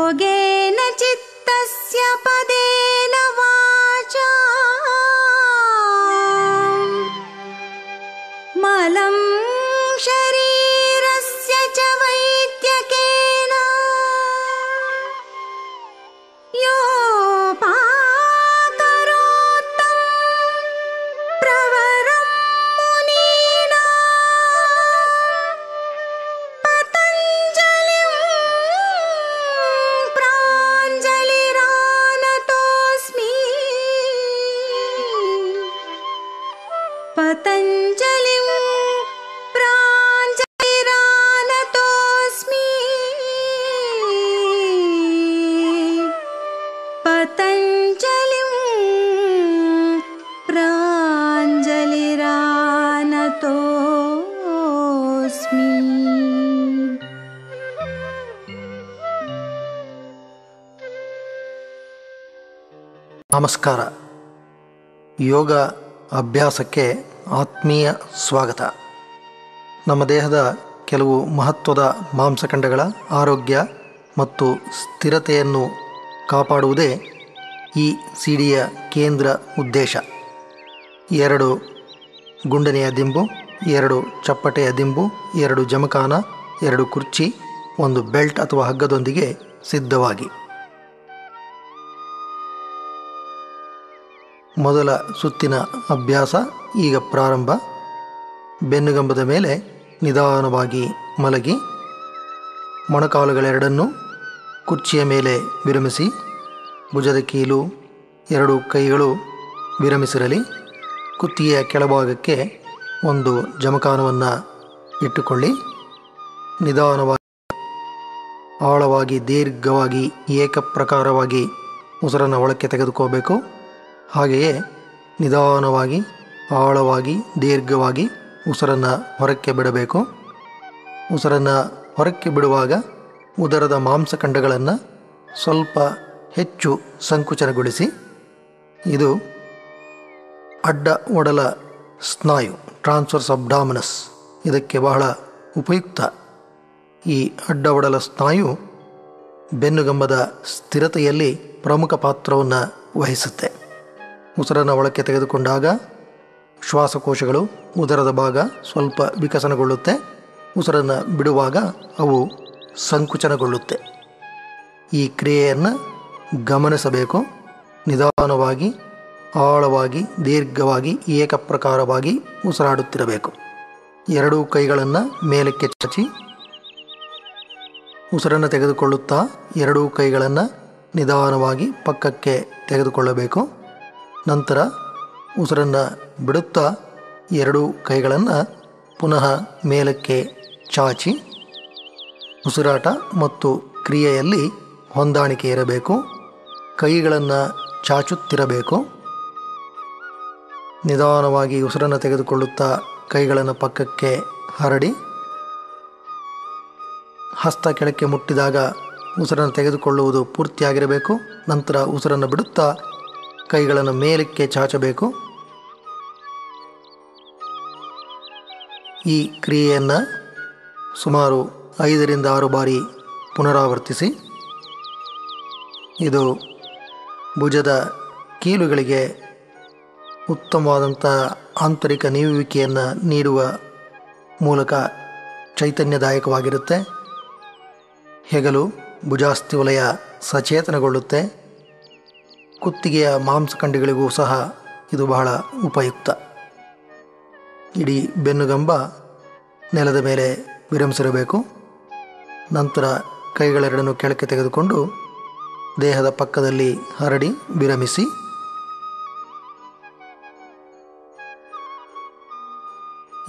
योगेन चित्तस्य पदेन वाचा मलं शरीरस्य च वैद्यकेन योपाकरोत्तं प्रवरं मुनीनां पतञ्जलिं प्राञ्जलिरानतोऽस्मि पतञ्जलिं प्राञ्जलिरानतोऽस्मि पतञ्जलिं प्राञ्जलिरानतोऽस्मि। ನಮಸ್ಕಾರ. ಯೋಗ ಅಭ್ಯಾಸಕ್ಕೆ ಆತ್ಮೀಯ ಸ್ವಾಗತ. ನಮ್ಮ ದೇಹದ ಕೆಲವು ಮಹತ್ವದ ಮಾಂಸಖಂಡಗಳ ಆರೋಗ್ಯ ಮತ್ತು ಸ್ಥಿರತೆಯನ್ನು ಕಾಪಾಡುವುದೇ ಈ ಸಿಡಿಯ ಕೇಂದ್ರ ಉದ್ದೇಶ. 2 ಗುಂಡನೆಯ ದಿಂಬು, 2 ಚಪ್ಪಟೆಯ ದಿಂಬು, 2 ಜಮಖಾನ, 2 ಕುರ್ಚಿ, 1 ಬೆಲ್ಟ್ ಅಥವಾ ಹಗ್ಗದೊಂದಿಗೆ ಸಿದ್ಧವಾಗಿ. ಮೊದಲ ಸುತ್ತಿನ ಅಭ್ಯಾಸ ಈಗ ಪ್ರಾರಂಭ. ಬೆನ್ನುಗಂಬದ ಮೇಲೆ ನಿಧಾನವಾಗಿ ಮಲಗಿ, ಮೊಣಕಾಲುಗಳೆರಡನ್ನೂ ಕುರ್ಚಿಯ ಮೇಲೆ ವಿರಮಿಸಿ, ಭುಜದ ಕೀಲು 2 ಕೈಗಳು ವಿರಮಿಸಿರಲಿ. ಕುತ್ತಿಗೆಯ ಕೆಳಭಾಗಕ್ಕೆ 1 ಜಮಖಾನವನ್ನು ಇಟ್ಟುಕೊಳ್ಳಿ. ನಿಧಾನವಾಗಿ, ಆಳವಾಗಿ, ದೀರ್ಘವಾಗಿ, ಏಕಪ್ರಕಾರವಾಗಿ ಉಸಿರನ್ನು ಒಳಕ್ಕೆ ತೆಗೆದುಕೋಬೇಕು. ಹಾಗೆಯೇ ನಿಧಾನವಾಗಿ, ಆಳವಾಗಿ, ದೀರ್ಘವಾಗಿ ಉಸಿರನ್ನು ಹೊರಕ್ಕೆ ಬಿಡಬೇಕು. ಉಸಿರನ್ನು ಹೊರಕ್ಕೆ ಬಿಡುವಾಗ ಉದರದ ಮಾಂಸಖಂಡಗಳನ್ನು ಸ್ವಲ್ಪ ಹೆಚ್ಚು ಸಂಕುಚನಗೊಳಿಸಿ. ಇದು ಅಡ್ಡ ಒಡಲ ಸ್ನಾಯು, ಟ್ರಾನ್ಸ್ವರ್ಸ್ ಅಬ್ಡಾಮಿನಸ್, ಇದಕ್ಕೆ ಬಹಳ ಉಪಯುಕ್ತ. ಈ ಅಡ್ಡ ಒಡಲ ಸ್ನಾಯು ಬೆನ್ನುಗಂಬದ ಸ್ಥಿರತೆಯಲ್ಲಿ ಪ್ರಮುಖ ಪಾತ್ರವನ್ನು ವಹಿಸುತ್ತೆ. ಉಸಿರನ್ನು ಒಳಕ್ಕೆ ತೆಗೆದುಕೊಂಡಾಗ ಶ್ವಾಸಕೋಶಗಳು, ಉದರದ ಭಾಗ ಸ್ವಲ್ಪ ವಿಕಸನಗೊಳ್ಳುತ್ತೆ. ಉಸಿರನ್ನು ಬಿಡುವಾಗ ಅವು ಸಂಕುಚನಗೊಳ್ಳುತ್ತೆ. ಈ ಕ್ರಿಯೆಯನ್ನು ಗಮನಿಸಬೇಕು. ನಿಧಾನವಾಗಿ, ಆಳವಾಗಿ, ದೀರ್ಘವಾಗಿ, ಏಕಪ್ರಕಾರವಾಗಿ ಉಸಿರಾಡುತ್ತಿರಬೇಕು. 2 ಕೈಗಳನ್ನು ಮೇಲಕ್ಕೆ ಚಾಚಿ ಉಸಿರನ್ನು ತೆಗೆದುಕೊಳ್ಳುತ್ತಾ 2 ಕೈಗಳನ್ನು ನಿಧಾನವಾಗಿ ಪಕ್ಕಕ್ಕೆ ತೆಗೆದುಕೊಳ್ಳಬೇಕು. ನಂತರ ಉಸಿರನ್ನು ಬಿಡುತ್ತಾ 2 ಕೈಗಳನ್ನು ಪುನಃ ಮೇಲಕ್ಕೆ ಚಾಚಿ. ಉಸಿರಾಟ ಮತ್ತು ಕ್ರಿಯೆಯಲ್ಲಿ ಹೊಂದಾಣಿಕೆ ಇರಬೇಕು. ಕೈಗಳನ್ನು ಚಾಚುತ್ತಿರಬೇಕು. ನಿಧಾನವಾಗಿ ಉಸಿರನ್ನು ತೆಗೆದುಕೊಳ್ಳುತ್ತಾ ಕೈಗಳನ್ನು ಪಕ್ಕಕ್ಕೆ ಹರಡಿ, ಹಸ್ತ ಕೆಳಕ್ಕೆ ಮುಟ್ಟಿದಾಗ ಉಸಿರನ್ನು ತೆಗೆದುಕೊಳ್ಳುವುದು ಪೂರ್ತಿಯಾಗಿರಬೇಕು. ನಂತರ ಉಸಿರನ್ನು ಬಿಡುತ್ತಾ ಕೈಗಳನ್ನು ಮೇಲಕ್ಕೆ ಚಾಚಬೇಕು. ಈ ಕ್ರಿಯೆಯನ್ನು ಸುಮಾರು 5 ರಿಂದ 6 ಬಾರಿ ಪುನರಾವರ್ತಿಸಿ. ಇದು ಭುಜದ ಕೀಲುಗಳಿಗೆ ಉತ್ತಮವಾದಂಥ ಆಂತರಿಕ ನೀವುವಿಕೆಯನ್ನು ನೀಡುವ ಮೂಲಕ ಚೈತನ್ಯದಾಯಕವಾಗಿರುತ್ತೆ. ಹೆಗಲು, ಭುಜಾಸ್ಥಿ ವಲಯ ಸಚೇತನಗೊಳ್ಳುತ್ತೆ. ಕುತ್ತಿಗೆಯ ಮಾಂಸಖಂಡಗಳಿಗೂ ಸಹ ಇದು ಬಹಳ ಉಪಯುಕ್ತ. ಇಡೀ ಬೆನ್ನುಗಂಬ ನೆಲದ ಮೇಲೆ ವಿರಮಿಸಿರಬೇಕು. ನಂತರ ಕೈಗಳೆರಡನ್ನು ಕೆಳಕ್ಕೆ ತೆಗೆದುಕೊಂಡು ದೇಹದ ಪಕ್ಕದಲ್ಲಿ ಹರಡಿ ವಿರಮಿಸಿ.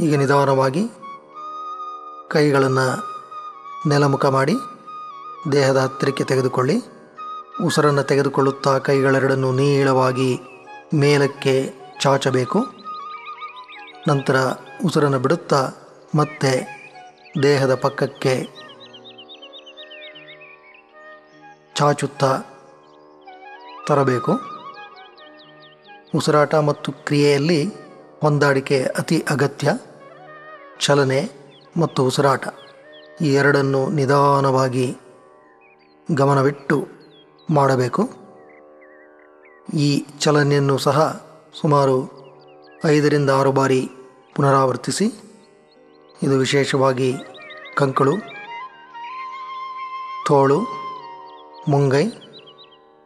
ಈಗ ನಿಧಾನವಾಗಿ ಕೈಗಳನ್ನು ನೆಲಮುಖ ಮಾಡಿ ದೇಹದ ಹತ್ತಿರಕ್ಕೆ ತೆಗೆದುಕೊಳ್ಳಿ. ಉಸಿರನ್ನು ತೆಗೆದುಕೊಳ್ಳುತ್ತಾ ಕೈಗಳೆರಡನ್ನು ನೀಳವಾಗಿ ಮೇಲಕ್ಕೆ ಚಾಚಬೇಕು. ನಂತರ ಉಸಿರನ್ನು ಬಿಡುತ್ತಾ ಮತ್ತೆ ದೇಹದ ಪಕ್ಕಕ್ಕೆ ಚಾಚುತ್ತಾ ತರಬೇಕು. ಉಸಿರಾಟ ಮತ್ತು ಕ್ರಿಯೆಯಲ್ಲಿ ಹೊಂದಾಣಿಕೆ ಅತಿ ಅಗತ್ಯ. ಚಲನೆ ಮತ್ತು ಉಸಿರಾಟ ಈ ಎರಡನ್ನು ನಿಧಾನವಾಗಿ ಗಮನವಿಟ್ಟು ಮಾಡಬೇಕು. ಈ ಚಲನೆಯನ್ನು ಸಹ ಸುಮಾರು 5ರಿಂದ 6 ಬಾರಿ ಪುನರಾವರ್ತಿಸಿ. ಇದು ವಿಶೇಷವಾಗಿ ಕಂಕಳು, ತೋಳು, ಮುಂಗೈ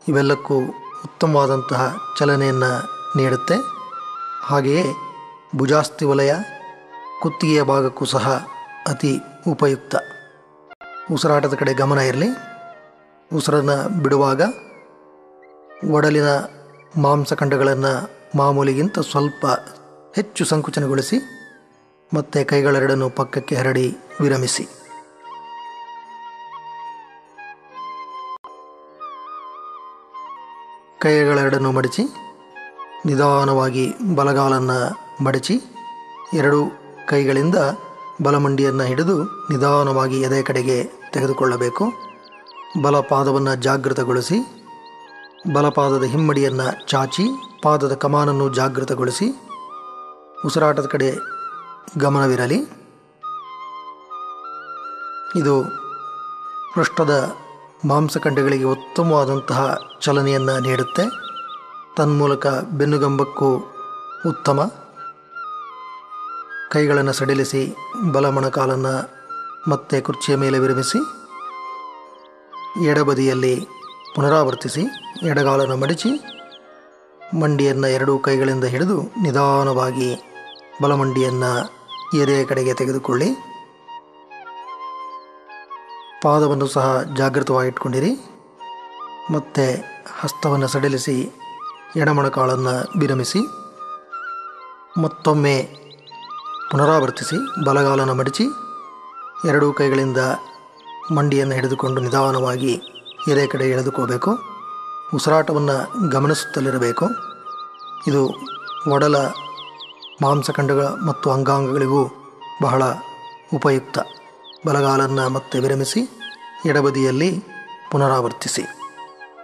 ಇವೆಲ್ಲಕ್ಕೂ ಉತ್ತಮವಾದಂತಹ ಚಲನೆಯನ್ನು ನೀಡುತ್ತೆ. ಹಾಗೆಯೇ ಭುಜಾಸ್ಥಿ ವಲಯ, ಕುತ್ತಿಗೆಯ ಭಾಗಕ್ಕೂ ಸಹ ಅತಿ ಉಪಯುಕ್ತ. ಉಸಿರಾಟದ ಕಡೆ ಗಮನ ಇರಲಿ. ಉಸಿರನ್ನು ಬಿಡುವಾಗ ಒಡಲಿನ ಮಾಂಸಖಂಡಗಳನ್ನು ಮಾಮೂಲಿಗಿಂತ ಸ್ವಲ್ಪ ಹೆಚ್ಚು ಸಂಕುಚನಗೊಳಿಸಿ ಮತ್ತು ಕೈಗಳೆರಡನ್ನು ಪಕ್ಕಕ್ಕೆ ಹರಡಿ ವಿರಮಿಸಿ. ಕೈಗಳೆರಡನ್ನು ಮಡಚಿ ನಿಧಾನವಾಗಿ ಬಲಗಾಲನ್ನು ಮಡಚಿ 2 ಕೈಗಳಿಂದ ಬಲಮಂಡಿಯನ್ನು ಹಿಡಿದು ನಿಧಾನವಾಗಿ ಎದೆ ಕಡೆಗೆ ತೆಗೆದುಕೊಳ್ಳಬೇಕು. ಬಲಪಾದವನ್ನು ಜಾಗೃತಗೊಳಿಸಿ ಬಲಪಾದದ ಹಿಮ್ಮಡಿಯನ್ನು ಚಾಚಿ ಪಾದದ ಕಮಾನನ್ನು ಜಾಗೃತಗೊಳಿಸಿ ಉಸಿರಾಟದ ಕಡೆ ಗಮನವಿರಲಿ. ಇದು ಪೃಷ್ಠದ ಮಾಂಸಖಂಡಗಳಿಗೆ ಉತ್ತಮವಾದಂತಹ ಚಲನೆಯನ್ನು ನೀಡುತ್ತೆ. ತನ್ಮೂಲಕ ಬೆನ್ನುಗಂಬಕ್ಕೂ ಉತ್ತಮ. ಕೈಗಳನ್ನು ಸಡಿಲಿಸಿ ಬಲ ಮೊಣಕಾಲನ್ನು ಮತ್ತೆ ಕುರ್ಚಿಯ ಮೇಲೆ ವಿರಮಿಸಿ ಎಡಬದಿಯಲ್ಲಿ ಪುನರಾವರ್ತಿಸಿ ಎಡಗಾಲನ್ನು ಮಡಚಿ ಮಂಡಿಯನ್ನು 2 ಕೈಗಳಿಂದ ಹಿಡಿದು ನಿಧಾನವಾಗಿ ಬಲಮಂಡಿಯನ್ನು ಎದೆಯ ಕಡೆಗೆ ತೆಗೆದುಕೊಳ್ಳಿ. ಪಾದವನ್ನು ಸಹ ಜಾಗೃತವಾಗಿಟ್ಕೊಂಡಿರಿ. ಮತ್ತು ಹಸ್ತವನ್ನು ಸಡಿಲಿಸಿ ಎಡಮೊಣಕಾಲನ್ನು ವಿರಮಿಸಿ ಮತ್ತೊಮ್ಮೆ ಪುನರಾವರ್ತಿಸಿ ಬಲಗಾಲನ್ನು ಮಡಚಿ 2 ಕೈಗಳಿಂದ ಮಂಡಿಯನ್ನು ಹಿಡಿದುಕೊಂಡು ನಿಧಾನವಾಗಿ ಎದೆ ಕಡೆ ಎಳೆದುಕೋಬೇಕು. ಉಸಿರಾಟವನ್ನು ಗಮನಿಸುತ್ತಲಿರಬೇಕು. ಇದು ಒಡಲ ಮಾಂಸಖಂಡಗಳ ಮತ್ತು ಅಂಗಾಂಗಗಳಿಗೂ ಬಹಳ ಉಪಯುಕ್ತ. ಬಲಗಾಲನ್ನು ಮತ್ತೆ ವಿರಮಿಸಿ ಎಡಬದಿಯಲ್ಲಿ ಪುನರಾವರ್ತಿಸಿ.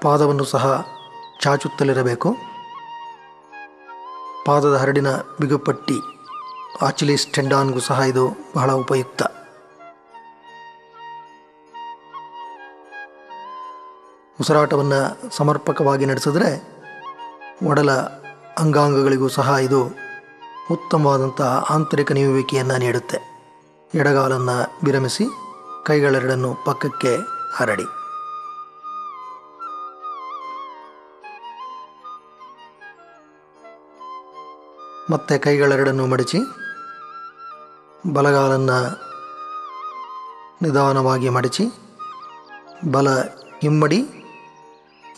ಪಾದವನ್ನು ಸಹ ಚಾಚುತ್ತಲಿರಬೇಕು. ಪಾದದ ಹರಡಿನ ಬಿಗುಪಟ್ಟಿ ಆಚಿಲಿಸ್ ಟೆಂಡಾನ್ಗೂ ಸಹ ಇದು ಬಹಳ ಉಪಯುಕ್ತ. ಉಸಿರಾಟವನ್ನು ಸಮರ್ಪಕವಾಗಿ ನಡೆಸಿದ್ರೆ ಒಡಲ ಅಂಗಾಂಗಗಳಿಗೂ ಸಹ ಇದು ಉತ್ತಮವಾದಂಥ ಆಂತರಿಕ ನೀವುವಿಕೆಯನ್ನು ನೀಡುತ್ತೆ. ಎಡಗಾಲನ್ನು ವಿರಮಿಸಿ ಕೈಗಳೆರಡನ್ನು ಪಕ್ಕಕ್ಕೆ ಹರಡಿ. ಮತ್ತೆ ಕೈಗಳೆರಡನ್ನು ಮಡಚಿ ಬಲಗಾಲನ್ನು ನಿಧಾನವಾಗಿ ಮಡಚಿ ಬಲ ಹಿಮ್ಮಡಿ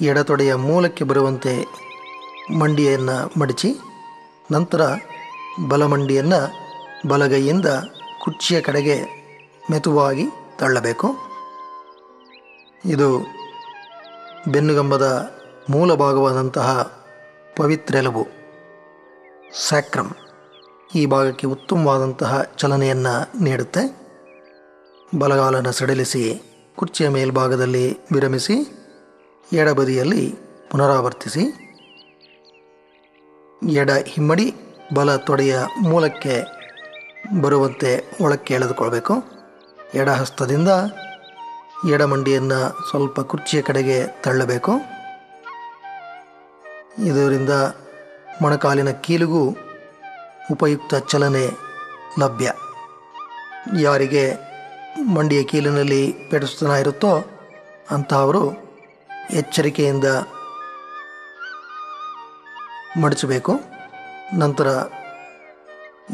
ಎಡತೊಡೆಯ ಮೂಲಕ್ಕೆ ಬರುವಂತೆ ಮಂಡಿಯನ್ನು ಮಡಚಿ ನಂತರ ಬಲಮಂಡಿಯನ್ನು ಬಲಗೈಯಿಂದ ಕುರ್ಚಿಯ ಕಡೆಗೆ ಮೆತುವಾಗಿ ತಳ್ಳಬೇಕು. ಇದು ಬೆನ್ನುಗಂಬದ ಮೂಲ ಭಾಗವಾದಂತಹ ಪವಿತ್ರೆಲುಬು ಸ್ಯಾಕ್ರಮ್ ಈ ಭಾಗಕ್ಕೆ ಉತ್ತಮವಾದಂತಹ ಚಲನೆಯನ್ನು ನೀಡುತ್ತೆ. ಬಲಗಾಲನ್ನು ಸಡಿಲಿಸಿ ಕುರ್ಚಿಯ ಮೇಲ್ಭಾಗದಲ್ಲಿ ವಿರಮಿಸಿ ಎಡಬದಿಯಲ್ಲಿ ಪುನರಾವರ್ತಿಸಿ ಎಡ ಹಿಮ್ಮಡಿ ಬಲ ತೊಡೆಯ ಮೂಲಕ್ಕೆ ಬರುವಂತೆ ಒಳಕ್ಕೆ ಎಳೆದುಕೊಳ್ಬೇಕು. ಎಡ ಹಸ್ತದಿಂದ ಎಡಮಂಡಿಯನ್ನು ಸ್ವಲ್ಪ ಕುರ್ಚಿಯ ಕಡೆಗೆ ತಳ್ಳಬೇಕು. ಇದರಿಂದ ಮೊಣಕಾಲಿನ ಕೀಲಿಗೂ ಉಪಯುಕ್ತ ಚಲನೆ ಲಭ್ಯ. ಯಾರಿಗೆ ಮಂಡಿಯ ಕೀಲಿನಲ್ಲಿ ಪೆಡಸ್ತನ ಇರುತ್ತೋ ಅಂತಹವರು ಎಚ್ಚರಿಕೆಯಿಂದ ಮಡಚಬೇಕು. ನಂತರ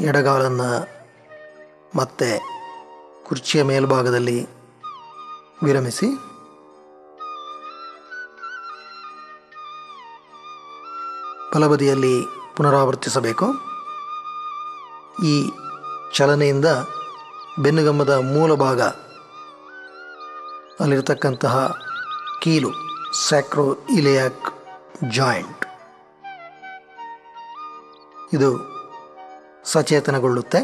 ಎಡಗಾಲನ್ನು ಮತ್ತೆ ಕುರ್ಚಿಯ ಮೇಲ್ಭಾಗದಲ್ಲಿ ವಿರಮಿಸಿ ಬಲಬದಿಯಲ್ಲಿ ಪುನರಾವರ್ತಿಸಬೇಕು. ಈ ಚಲನೆಯಿಂದ ಬೆನ್ನುಗಂಬದ ಮೂಲ ಭಾಗ ಅಲ್ಲಿರತಕ್ಕಂತಹ ಕೀಲು ಸ್ಯಾಕ್ರೋ ಇಲಿಯಾಕ್ ಜಾಯಿಂಟ್ ಇದು ಸಚೇತನಗೊಳ್ಳುತ್ತೆ.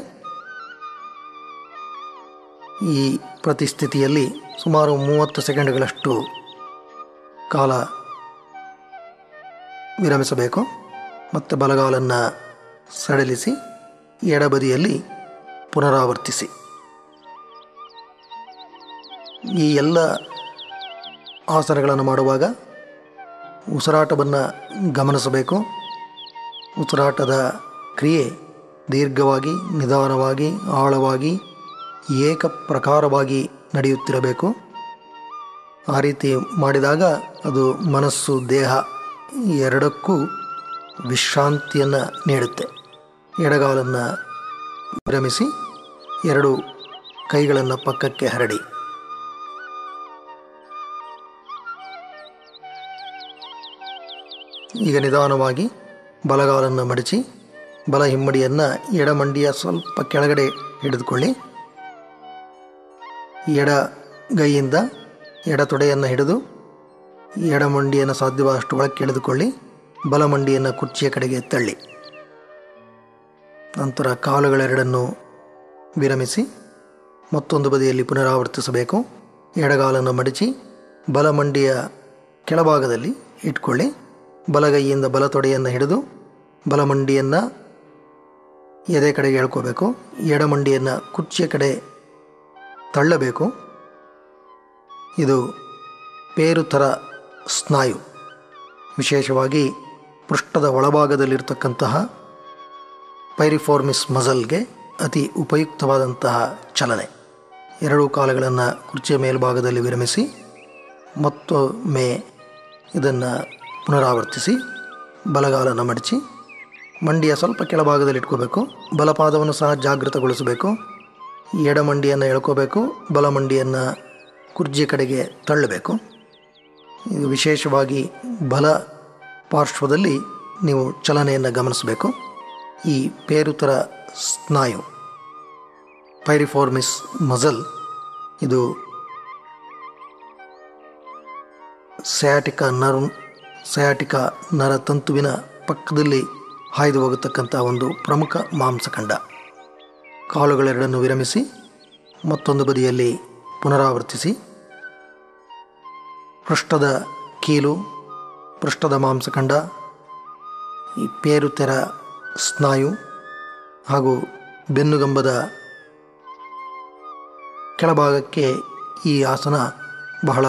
ಈ ಪ್ರತಿಸ್ಥಿತಿಯಲ್ಲಿ ಸುಮಾರು 30 ಸೆಕೆಂಡ್ಗಳಷ್ಟು ಕಾಲ ವಿರಮಿಸಬೇಕು. ಮತ್ತು ಬಲಗಾಲನ್ನು ಸಡಿಲಿಸಿ ಎಡಬದಿಯಲ್ಲಿ ಪುನರಾವರ್ತಿಸಿ. ಈ ಎಲ್ಲ ಆಸನಗಳನ್ನು ಮಾಡುವಾಗ ಉಸಿರಾಟವನ್ನು ಗಮನಿಸಬೇಕು. ಉಸಿರಾಟದ ಕ್ರಿಯೆ ದೀರ್ಘವಾಗಿ, ನಿಧಾನವಾಗಿ, ಆಳವಾಗಿ, ಏಕಪ್ರಕಾರವಾಗಿ ನಡೆಯುತ್ತಿರಬೇಕು. ಆ ರೀತಿ ಮಾಡಿದಾಗ ಅದು ಮನಸ್ಸು, ದೇಹ ಎರಡಕ್ಕೂ ವಿಶ್ರಾಂತಿಯನ್ನು ನೀಡುತ್ತೆ. ಎಡಗಾಲನ್ನು ವಿರಮಿಸಿ ಎರಡು ಕೈಗಳನ್ನು ಪಕ್ಕಕ್ಕೆ ಹರಡಿ ಈಗ ನಿಧಾನವಾಗಿ ಬಲಗಾಲನ್ನು ಮಡಚಿ ಬಲ ಹಿಮ್ಮಡಿಯನ್ನು ಎಡಮಂಡಿಯ ಸ್ವಲ್ಪ ಕೆಳಗಡೆ ಹಿಡಿದುಕೊಳ್ಳಿ. ಎಡಗೈಯಿಂದ ಎಡತೊಡೆಯನ್ನು ಹಿಡಿದು ಎಡಮಂಡಿಯನ್ನು ಸಾಧ್ಯವಾದಷ್ಟು ಒಳಕ್ಕೆ ಎಳೆದುಕೊಳ್ಳಿ. ಬಲಮಂಡಿಯನ್ನು ಕುರ್ಚಿಯ ಕಡೆಗೆ ತಳ್ಳಿ. ನಂತರ ಕಾಲುಗಳೆರಡನ್ನು ವಿರಮಿಸಿ ಮತ್ತೊಂದು ಬದಿಯಲ್ಲಿ ಪುನರಾವರ್ತಿಸಬೇಕು. ಎಡಗಾಲನ್ನು ಮಡಚಿ ಬಲಮಂಡಿಯ ಕೆಳಭಾಗದಲ್ಲಿ ಇಟ್ಕೊಳ್ಳಿ. ಬಲಗೈಯಿಂದ ಬಲತೊಡೆಯನ್ನು ಹಿಡಿದು ಬಲಮಂಡಿಯನ್ನು ಎದೆ ಕಡೆಗೆ ಎಳ್ಕೋಬೇಕು. ಎಡಮಂಡಿಯನ್ನು ಕುರ್ಚಿಯ ಕಡೆ ತಳ್ಳಬೇಕು. ಇದು ಪೇರುತರ ಸ್ನಾಯು, ವಿಶೇಷವಾಗಿ ಪೃಷ್ಠದ ಒಳಭಾಗದಲ್ಲಿರ್ತಕ್ಕಂತಹ ಪೈರಿಫಾರ್ಮಿಸ್ ಮಸಲ್ಗೆ ಅತಿ ಉಪಯುಕ್ತವಾದಂತಹ ಚಲನೆ. ಎರಡೂ ಕಾಲುಗಳನ್ನು ಕುರ್ಚಿಯ ಮೇಲ್ಭಾಗದಲ್ಲಿ ವಿರಮಿಸಿ ಮತ್ತೊಮ್ಮೆ ಇದನ್ನು ಪುನರಾವರ್ತಿಸಿ ಬಲಗಾಲನ್ನು ಮಡಚಿ ಮಂಡಿಯ ಸ್ವಲ್ಪ ಕೆಳಭಾಗದಲ್ಲಿ ಇಟ್ಕೋಬೇಕು. ಬಲಪಾದವನ್ನು ಸಹ ಜಾಗೃತಗೊಳಿಸಬೇಕು. ಎಡಮಂಡಿಯನ್ನು ಎಳ್ಕೋಬೇಕು. ಬಲಮಂಡಿಯನ್ನು ಕುರ್ಜಿಯ ಕಡೆಗೆ ತಳ್ಳಬೇಕು. ಇದು ವಿಶೇಷವಾಗಿ ಬಲ ಪಾರ್ಶ್ವದಲ್ಲಿ ನೀವು ಚಲನೆಯನ್ನು ಗಮನಿಸಬೇಕು. ಈ ಪೇರುತರ ಸ್ನಾಯು ಪೈರಿಫಾರ್ಮಿಸ್ ಮಸಲ್ ಇದು ಸಯಾಟಿಕಾ ನರತಂತುವಿನ ಪಕ್ಕದಲ್ಲಿ ಹಾಯ್ದು ಹೋಗತಕ್ಕಂಥ ಒಂದು ಪ್ರಮುಖ ಮಾಂಸಖಂಡ. ಕಾಲುಗಳೆರಡನ್ನು ವಿರಮಿಸಿ ಮತ್ತೊಂದು ಬದಿಯಲ್ಲಿ ಪುನರಾವರ್ತಿಸಿ ಪೃಷ್ಠದ ಕೀಲು, ಪೃಷ್ಠದ ಮಾಂಸಖಂಡ, ಈ ಪೇರುತೆರ ಸ್ನಾಯು ಹಾಗೂ ಬೆನ್ನುಗಂಬದ ಕೆಳಭಾಗಕ್ಕೆ ಈ ಆಸನ ಬಹಳ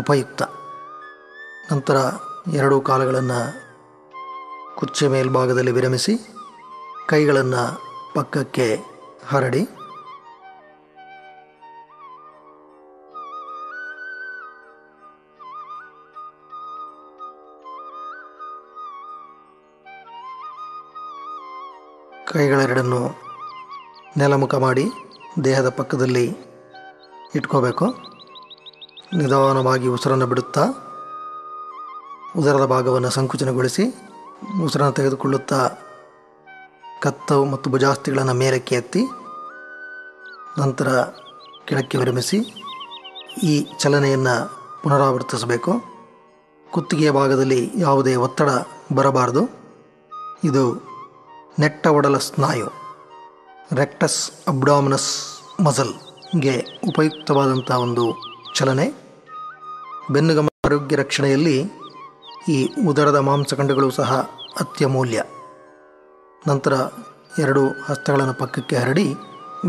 ಉಪಯುಕ್ತ. ನಂತರ ಎರಡೂ ಕಾಲುಗಳನ್ನು ಕುರ್ಚಿಯ ಮೇಲ್ಭಾಗದಲ್ಲಿ ವಿರಮಿಸಿ ಕೈಗಳನ್ನು ಪಕ್ಕಕ್ಕೆ ಹರಡಿ ಕೈಗಳೆರಡನ್ನು ನೆಲಮುಖ ಮಾಡಿ ದೇಹದ ಪಕ್ಕದಲ್ಲಿ ಇಟ್ಕೋಬೇಕು. ನಿಧಾನವಾಗಿ ಉಸಿರನ್ನು ಬಿಡುತ್ತಾ ಉದರದ ಭಾಗವನ್ನು ಸಂಕುಚನಗೊಳಿಸಿ ಉಸಿರನ್ನು ತೆಗೆದುಕೊಳ್ಳುತ್ತಾ ಕತ್ತವು ಮತ್ತು ಭುಜಾಸ್ಥಿಗಳನ್ನು ಮೇಲಕ್ಕೆ ಎತ್ತಿ ನಂತರ ಕೆಳಕ್ಕೆ ವಿರಮಿಸಿ ಈ ಚಲನೆಯನ್ನು ಪುನರಾವರ್ತಿಸಬೇಕು. ಕುತ್ತಿಗೆಯ ಭಾಗದಲ್ಲಿ ಯಾವುದೇ ಒತ್ತಡ ಬರಬಾರದು. ಇದು ನೆಟ್ಟ ಒಡಲ ಸ್ನಾಯು ರೆಕ್ಟಸ್ ಅಬ್ಡಾಮಿನಸ್ ಮಸಲ್ಗೆ ಉಪಯುಕ್ತವಾದಂಥ ಒಂದು ಚಲನೆ. ಬೆನ್ನುಗಮ ಆರೋಗ್ಯ ರಕ್ಷಣೆಯಲ್ಲಿ ಈ ಉದರದ ಮಾಂಸಖಂಡಗಳು ಸಹ ಅತ್ಯಮೂಲ್ಯ. ನಂತರ ಎರಡು ಹಸ್ತಗಳನ್ನು ಪಕ್ಕಕ್ಕೆ ಹರಡಿ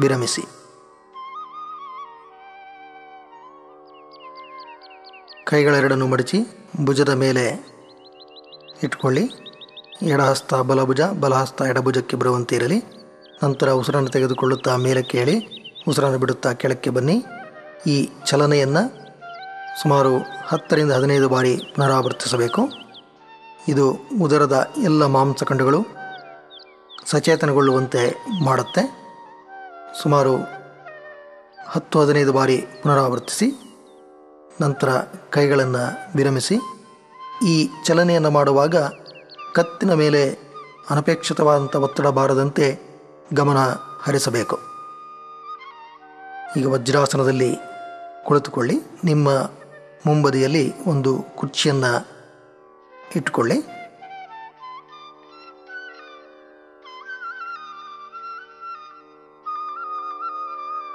ವಿರಮಿಸಿ ಕೈಗಳೆರಡನ್ನು ಮಡಚಿ ಭುಜದ ಮೇಲೆ ಇಟ್ಕೊಳ್ಳಿ. ಎಡಹಸ್ತ ಬಲಭುಜ, ಬಲಹಸ್ತ ಎಡಭುಜಕ್ಕೆ ಬರುವಂತೆ ಇರಲಿ. ನಂತರ ಉಸಿರನ್ನು ತೆಗೆದುಕೊಳ್ಳುತ್ತಾ ಮೇಲಕ್ಕೆ ಏಳಿ ಉಸಿರನ್ನು ಬಿಡುತ್ತಾ ಕೆಳಕ್ಕೆ ಬನ್ನಿ. ಈ ಚಲನೆಯನ್ನು ಸುಮಾರು 10 ರಿಂದ 15 ಬಾರಿ ಪುನರಾವರ್ತಿಸಬೇಕು. ಇದು ಉದರದ ಎಲ್ಲ ಮಾಂಸಖಂಡಗಳು ಸಚೇತನಗೊಳ್ಳುವಂತೆ ಮಾಡುತ್ತೆ. ಸುಮಾರು 10-15 ಬಾರಿ ಪುನರಾವರ್ತಿಸಿ ನಂತರ ಕೈಗಳನ್ನು ವಿರಮಿಸಿ ಈ ಚಲನೆಯನ್ನು ಮಾಡುವಾಗ ಕತ್ತಿನ ಮೇಲೆ ಅನಪೇಕ್ಷಿತವಾದಂಥ ಒತ್ತಡ ಬಾರದಂತೆ ಗಮನ ಹರಿಸಬೇಕು. ಈಗ ವಜ್ರಾಸನದಲ್ಲಿ ಕುಳಿತುಕೊಳ್ಳಿ. ನಿಮ್ಮ ಮುಂಬದಿಯಲ್ಲಿ ಒಂದು ಕುರ್ಚಿಯನ್ನು ಇಟ್ಟುಕೊಳ್ಳಿ.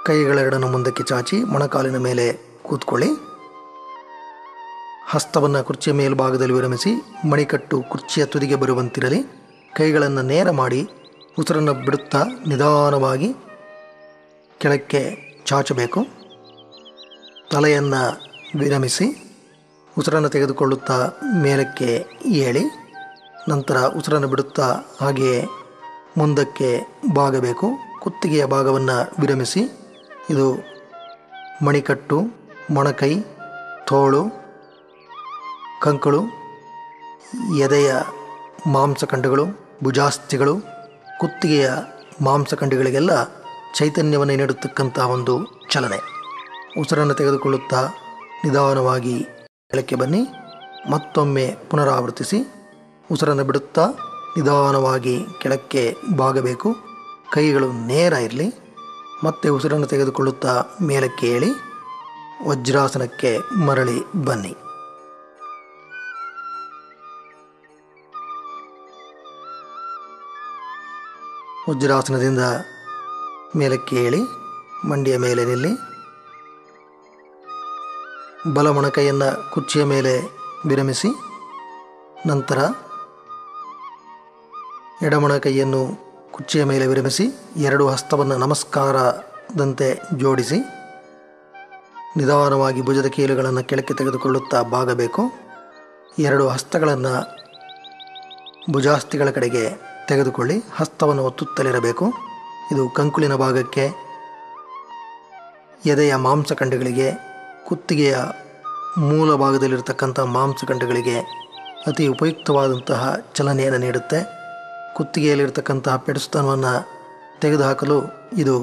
ಕೈಗಳೆರಡನ್ನು ಮುಂದಕ್ಕೆ ಚಾಚಿ ಮೊಣಕಾಲಿನ ಮೇಲೆ ಕೂತ್ಕೊಳ್ಳಿ. ಹಸ್ತವನ್ನು ಕುರ್ಚಿಯ ಮೇಲ್ಭಾಗದಲ್ಲಿ ವಿರಮಿಸಿ ಮಣಿಕಟ್ಟು ಕುರ್ಚಿಯ ತುದಿಗೆ ಬರುವಂತಿರಲಿ. ಕೈಗಳನ್ನು ನೇರ ಮಾಡಿ ಉಸಿರನ್ನು ಬಿಡುತ್ತಾ ನಿಧಾನವಾಗಿ ಕೆಳಕ್ಕೆ ಚಾಚಬೇಕು. ತಲೆಯನ್ನು ವಿರಮಿಸಿ ಉಸಿರನ್ನು ತೆಗೆದುಕೊಳ್ಳುತ್ತಾ ಮೇಲಕ್ಕೆ ಏಳಿ ನಂತರ ಉಸಿರನ್ನು ಬಿಡುತ್ತಾ ಹಾಗೆಯೇ ಮುಂದಕ್ಕೆ ಬಾಗಬೇಕು. ಕುತ್ತಿಗೆಯ ಭಾಗವನ್ನು ವಿರಮಿಸಿ ಇದು ಮಣಿಕಟ್ಟು, ಮೊಣಕೈ, ತೋಳು, ಕಂಕಳು, ಎದೆಯ ಮಾಂಸಖಂಡಗಳು, ಭುಜಾಸ್ಥಿಗಳು, ಕುತ್ತಿಗೆಯ ಮಾಂಸಖಂಡಗಳಿಗೆಲ್ಲ ಚೈತನ್ಯವನ್ನು ನೀಡತಕ್ಕಂಥ ಒಂದು ಚಲನೆ. ಉಸಿರನ್ನು ತೆಗೆದುಕೊಳ್ಳುತ್ತಾ ನಿಧಾನವಾಗಿ ಕೆಳಕ್ಕೆ ಬನ್ನಿ. ಮತ್ತೊಮ್ಮೆ ಪುನರಾವರ್ತಿಸಿ ಉಸಿರನ್ನು ಬಿಡುತ್ತಾ ನಿಧಾನವಾಗಿ ಕೆಳಕ್ಕೆ ಬಾಗಬೇಕು. ಕೈಗಳು ನೇರ ಇರಲಿ. ಮತ್ತೆ ಉಸಿರನ್ನು ತೆಗೆದುಕೊಳ್ಳುತ್ತಾ ಮೇಲಕ್ಕೆ ಏಳಿ ವಜ್ರಾಸನಕ್ಕೆ ಮರಳಿ ಬನ್ನಿ. ವಜ್ರಾಸನದಿಂದ ಮೇಲಕ್ಕೆ ಏಳಿ ಮಂಡಿಯ ಮೇಲೆ ನಿಲ್ಲಿ. ಬಲ ಮೊಣಕೈಯನ್ನು ಕುರ್ಚಿಯ ಮೇಲೆ ವಿರಮಿಸಿ ನಂತರ ಎಡಮೊಣಕೈಯನ್ನು ಕುರ್ಚಿಯ ಮೇಲೆ ವಿರಮಿಸಿ ಎರಡು ಹಸ್ತವನ್ನು ನಮಸ್ಕಾರದಂತೆ ಜೋಡಿಸಿ ನಿಧಾನವಾಗಿ ಭುಜದ ಕೀಲುಗಳನ್ನು ಕೆಳಕ್ಕೆ ತೆಗೆದುಕೊಳ್ಳುತ್ತಾ ಬಾಗಬೇಕು. ಎರಡು ಹಸ್ತಗಳನ್ನು ಭುಜಾಸ್ಥಿಗಳ ಕಡೆಗೆ ತೆಗೆದುಕೊಳ್ಳಿ. ಹಸ್ತವನ್ನು ಒತ್ತುತ್ತಲಿರಬೇಕು. ಇದು ಕಂಕುಳಿನ ಭಾಗಕ್ಕೆ, ಎದೆಯ ಮಾಂಸಖಂಡಗಳಿಗೆ, ಕುತ್ತಿಗೆಯ ಮೂಲ ಭಾಗದಲ್ಲಿರತಕ್ಕಂಥ ಮಾಂಸಖಂಡಗಳಿಗೆ ಅತಿ ಉಪಯುಕ್ತವಾದಂತಹ ಚಲನೆಯನ್ನು ನೀಡುತ್ತೆ. ಕುತ್ತಿಗೆಯಲ್ಲಿರ್ತಕ್ಕಂತಹ ಪೆಡುಸ್ತನವನ್ನು ತೆಗೆದುಹಾಕಲು ಇದು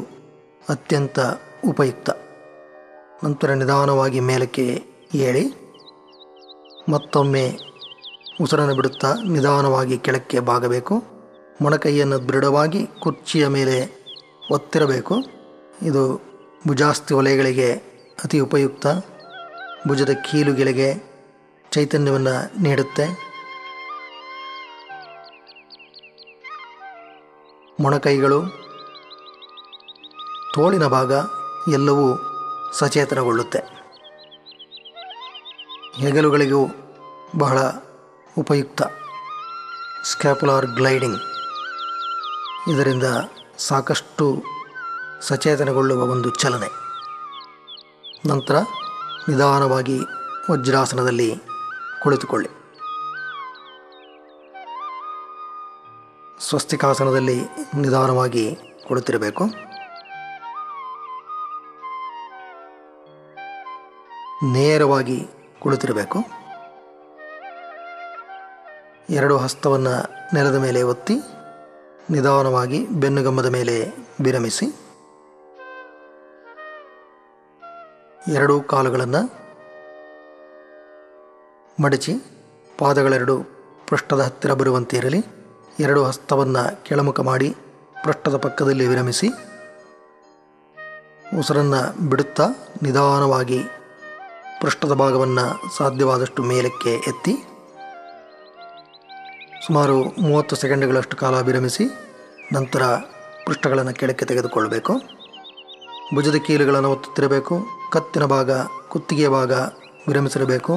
ಅತ್ಯಂತ ಉಪಯುಕ್ತ. ನಂತರ ನಿಧಾನವಾಗಿ ಮೇಲಕ್ಕೆ ಏಳಿ ಮತ್ತೊಮ್ಮೆ ಉಸಿರನ್ನು ಬಿಡುತ್ತಾ ನಿಧಾನವಾಗಿ ಕೆಳಕ್ಕೆ ಬಾಗಬೇಕು. ಮೊಣಕೈಯನ್ನು ದೃಢವಾಗಿ ಕುರ್ಚಿಯ ಮೇಲೆ ಒತ್ತಿರಬೇಕು. ಇದು ಭುಜಾಸ್ಥಿ ವಲಯಗಳಿಗೆ ಅತಿ ಉಪಯುಕ್ತ. ಭುಜದ ಕೀಲುಗಳಿಗೆ ಚೈತನ್ಯವನ್ನು ನೀಡುತ್ತೆ. ಮೊಣಕೈಗಳು, ತೋಳಿನ ಭಾಗ ಎಲ್ಲವೂ ಸಚೇತನಗೊಳ್ಳುತ್ತೆ. ಹೆಗಲುಗಳಿಗೂ ಬಹಳ ಉಪಯುಕ್ತ ಸ್ಕ್ಯಾಪುಲಾರ್ ಗ್ಲೈಡಿಂಗ್. ಇದರಿಂದ ಸಾಕಷ್ಟು ಸಚೇತನಗೊಳ್ಳುವ ಒಂದು ಚಲನೆ. ನಂತರ ನಿಧಾನವಾಗಿ ವಜ್ರಾಸನದಲ್ಲಿ ಕುಳಿತುಕೊಳ್ಳಿ. ಸ್ವಸ್ತಿಕಾಸನದಲ್ಲಿ ನಿಧಾನವಾಗಿ ಕುಳಿತಿರಬೇಕು. ನೇರವಾಗಿ ಕುಳಿತಿರಬೇಕು. ಎರಡು ಹಸ್ತವನ್ನು ನೆಲದ ಮೇಲೆ ಒತ್ತಿ ನಿಧಾನವಾಗಿ ಬೆನ್ನುಗಮ್ಮದ ಮೇಲೆ ವಿರಮಿಸಿ ಎರಡೂ ಕಾಲುಗಳನ್ನು ಮಡಚಿ ಪಾದಗಳೆರಡು ಪೃಷ್ಠದ ಹತ್ತಿರ ಬರುವಂತೆ ಇರಲಿ. ಎರಡು ಹಸ್ತವನ್ನು ಕೆಳಮುಖ ಮಾಡಿ ಪೃಷ್ಠದ ಪಕ್ಕದಲ್ಲಿ ವಿರಮಿಸಿ ಉಸಿರನ್ನು ಬಿಡುತ್ತಾ ನಿಧಾನವಾಗಿ ಪೃಷ್ಠದ ಭಾಗವನ್ನು ಸಾಧ್ಯವಾದಷ್ಟು ಮೇಲಕ್ಕೆ ಎತ್ತಿ ಸುಮಾರು 30 ಸೆಕೆಂಡ್ಗಳಷ್ಟು ಕಾಲ ವಿರಮಿಸಿ ನಂತರ ಪೃಷ್ಠಗಳನ್ನು ಕೆಳಕ್ಕೆ ತೆಗೆದುಕೊಳ್ಳಬೇಕು. ಭುಜದ ಕೀಲುಗಳನ್ನು ಒತ್ತುತ್ತಿರಬೇಕು. ಕತ್ತಿನ ಭಾಗ, ಕುತ್ತಿಗೆಯ ಭಾಗ ವಿರಮಿಸಿರಬೇಕು.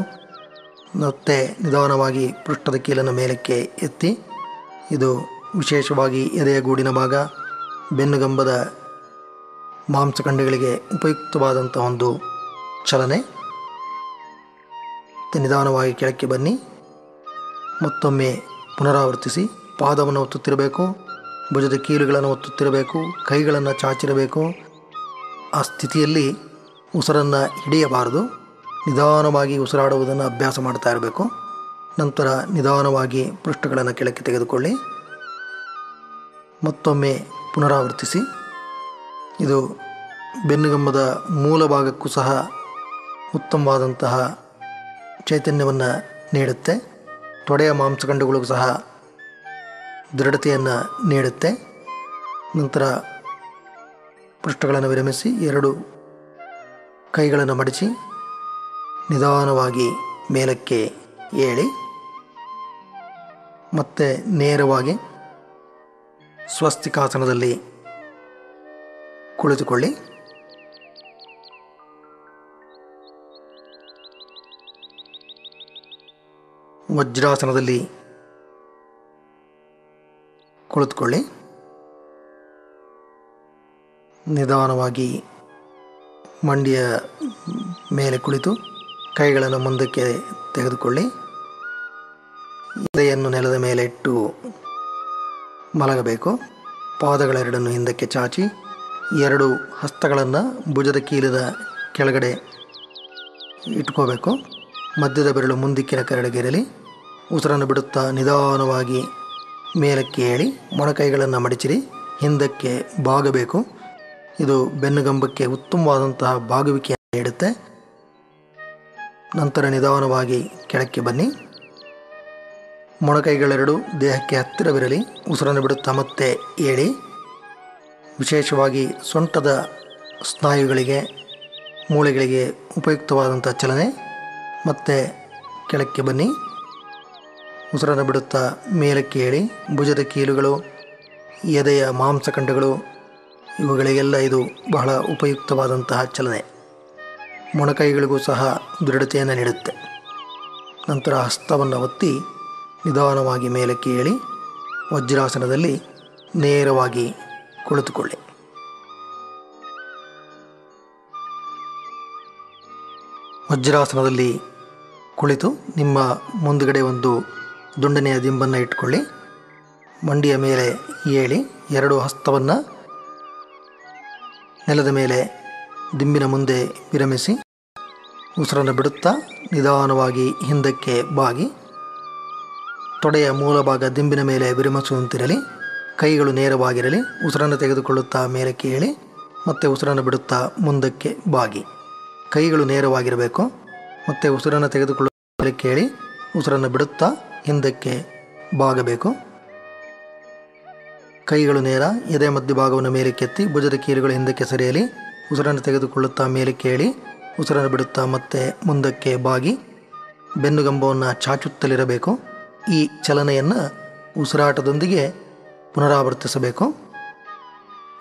ಮತ್ತೆ ನಿಧಾನವಾಗಿ ಪೃಷ್ಠದ ಕೀಲನ್ನು ಮೇಲಕ್ಕೆ ಎತ್ತಿ ಇದು ವಿಶೇಷವಾಗಿ ಎದೆಯ ಗೂಡಿನ ಭಾಗ, ಬೆನ್ನುಗಂಬದ ಮಾಂಸಖಂಡಗಳಿಗೆ ಉಪಯುಕ್ತವಾದಂಥ ಒಂದು ಚಲನೆ. ನಿಧಾನವಾಗಿ ಕೆಳಕ್ಕೆ ಬನ್ನಿ. ಮತ್ತೊಮ್ಮೆ ಪುನರಾವರ್ತಿಸಿ ಪಾದವನ್ನು ಒತ್ತುತ್ತಿರಬೇಕು. ಭುಜದ ಕೀಲುಗಳನ್ನು ಒತ್ತುತ್ತಿರಬೇಕು. ಕೈಗಳನ್ನು ಚಾಚಿರಬೇಕು. ಆ ಸ್ಥಿತಿಯಲ್ಲಿ ಉಸಿರನ್ನು ಹಿಡಿಯಬಾರದು. ನಿಧಾನವಾಗಿ ಉಸಿರಾಡುವುದನ್ನು ಅಭ್ಯಾಸ ಮಾಡ್ತಾ ಇರಬೇಕು. ನಂತರ ನಿಧಾನವಾಗಿ ಪೃಷ್ಠಗಳನ್ನು ಕೆಳಕ್ಕೆ ತೆಗೆದುಕೊಳ್ಳಿ. ಮತ್ತೊಮ್ಮೆ ಪುನರಾವರ್ತಿಸಿ. ಇದು ಬೆನ್ನುಗಂಬದ ಮೂಲ ಭಾಗಕ್ಕೂ ಸಹ ಉತ್ತಮವಾದಂತಹ ಚೈತನ್ಯವನ್ನು ನೀಡುತ್ತೆ. ತೊಡೆಯ ಮಾಂಸಖಂಡಗಳಿಗೂ ಸಹ ದೃಢತೆಯನ್ನು ನೀಡುತ್ತೆ. ನಂತರ ಪೃಷ್ಠಗಳನ್ನು ವಿರಮಿಸಿ ಎರಡು ಕೈಗಳನ್ನು ಮಡಚಿ ನಿಧಾನವಾಗಿ ಮೇಲಕ್ಕೆ ಏಳಿ ಮತ್ತೆ ನೇರವಾಗಿ ಸ್ವಸ್ತಿಕಾಸನದಲ್ಲಿ ಕುಳಿತುಕೊಳ್ಳಿ. ವಜ್ರಾಸನದಲ್ಲಿ ಕುಳಿತುಕೊಳ್ಳಿ. ನಿಧಾನವಾಗಿ ಮಂಡಿಯ ಮೇಲೆ ಕುಳಿತು ಕೈಗಳನ್ನು ಮುಂದಕ್ಕೆ ತೆಗೆದುಕೊಳ್ಳಿ. ಎದೆಯನ್ನು ನೆಲದ ಮೇಲೆ ಇಟ್ಟು ಮಲಗಬೇಕು. ಪಾದಗಳೆರಡನ್ನು ಹಿಂದಕ್ಕೆ ಚಾಚಿ 2 ಹಸ್ತಗಳನ್ನು ಭುಜದ ಕೀಲದ ಕೆಳಗಡೆ ಇಟ್ಕೋಬೇಕು. ಮಧ್ಯದ ಬೆರಳು ಮುಂದಿಕ್ಕಿನ ಕಡೆಗೆ ಇರಲಿ. ಉಸಿರನ್ನು ಬಿಡುತ್ತಾ ನಿಧಾನವಾಗಿ ಮೇಲಕ್ಕೆ ಏಳಿ ಮೊಣಕೈಗಳನ್ನು ಮಡಚಿರಿ. ಹಿಂದಕ್ಕೆ ಬಾಗಬೇಕು. ಇದು ಬೆನ್ನುಗಂಬಕ್ಕೆ ಉತ್ತಮವಾದಂತಹ ಬಾಗುವಿಕೆಯನ್ನು ನೀಡುತ್ತೆ. ನಂತರ ನಿಧಾನವಾಗಿ ಕೆಳಕ್ಕೆ ಬನ್ನಿ. ಮೊಣಕೈಗಳೆರಡು ದೇಹಕ್ಕೆ ಹತ್ತಿರವಿರಲಿ. ಉಸಿರನ್ನು ಬಿಡುತ್ತಾ ಮತ್ತೆ ಏಳಿ. ವಿಶೇಷವಾಗಿ ಸೊಂಟದ ಸ್ನಾಯುಗಳಿಗೆ, ಮೂಳೆಗಳಿಗೆ ಉಪಯುಕ್ತವಾದಂಥ ಚಲನೆ. ಮತ್ತೆ ಕೆಳಕ್ಕೆ ಬನ್ನಿ. ಉಸಿರನ್ನು ಬಿಡುತ್ತಾ ಮೇಲಕ್ಕೆ ಏಳಿ. ಭುಜದ ಕೀಲುಗಳು, ಎದೆಯ ಮಾಂಸಖಂಡಗಳು ಇವುಗಳಿಗೆಲ್ಲ ಇದು ಬಹಳ ಉಪಯುಕ್ತವಾದಂತಹ ಚಲನೆ. ಮೊಣಕೈಗಳಿಗೂ ಸಹ ದೃಢತೆಯನ್ನು ನೀಡುತ್ತೆ. ನಂತರ ಹಸ್ತವನ್ನು ಒತ್ತಿ ನಿಧಾನವಾಗಿ ಮೇಲಕ್ಕೆ ಏಳಿ ವಜ್ರಾಸನದಲ್ಲಿ ನೇರವಾಗಿ ಕುಳಿತುಕೊಳ್ಳಿ. ವಜ್ರಾಸನದಲ್ಲಿ ಕುಳಿತು ನಿಮ್ಮ ಮುಂದುಗಡೆ ಒಂದು ದುಂಡನೆಯ ದಿಂಬನ್ನು ಇಟ್ಕೊಳ್ಳಿ. ಮಂಡಿಯ ಮೇಲೆ ಏಳಿ 2 ಹಸ್ತವನ್ನು ನೆಲದ ಮೇಲೆ ದಿಂಬಿನ ಮುಂದೆ ವಿರಮಿಸಿ ಉಸಿರನ್ನು ಬಿಡುತ್ತಾ ನಿಧಾನವಾಗಿ ಹಿಂದಕ್ಕೆ ಬಾಗಿ ತೊಡೆಯ ಮೂಲಭಾಗ ದಿಂಬಿನ ಮೇಲೆ ವಿರಮಿಸುವಂತಿರಲಿ. ಕೈಗಳು ನೇರವಾಗಿರಲಿ. ಉಸಿರನ್ನು ತೆಗೆದುಕೊಳ್ಳುತ್ತಾ ಮೇಲಕ್ಕೆ ಏಳಿ ಮತ್ತು ಉಸಿರನ್ನು ಬಿಡುತ್ತಾ ಮುಂದಕ್ಕೆ ಬಾಗಿ. ಕೈಗಳು ನೇರವಾಗಿರಬೇಕು. ಮತ್ತು ಉಸಿರನ್ನು ತೆಗೆದುಕೊಳ್ಳುತ್ತಾ ಮೇಲಕ್ಕೆ ಏಳಿ ಉಸಿರನ್ನು ಬಿಡುತ್ತಾ ಹಿಂದಕ್ಕೆ ಬಾಗಬೇಕು. ಕೈಗಳು ನೇರ. ಎದೆ ಮಧ್ಯಭಾಗವನ್ನು ಮೇಲಕ್ಕೆತ್ತಿ ಭುಜದ ಕೀಲುಗಳು ಹಿಂದಕ್ಕೆ ಸರಿಯಲಿ. ಉಸಿರನ್ನು ತೆಗೆದುಕೊಳ್ಳುತ್ತಾ ಮೇಲಕ್ಕೆ ಏಳಿ ಉಸಿರನ್ನು ಬಿಡುತ್ತಾ ಮತ್ತೆ ಮುಂದಕ್ಕೆ ಬಾಗಿ ಬೆನ್ನುಗಂಬವನ್ನು ಚಾಚುತ್ತಲಿರಬೇಕು. ಈ ಚಲನೆಯನ್ನು ಉಸಿರಾಟದೊಂದಿಗೆ ಪುನರಾವರ್ತಿಸಬೇಕು.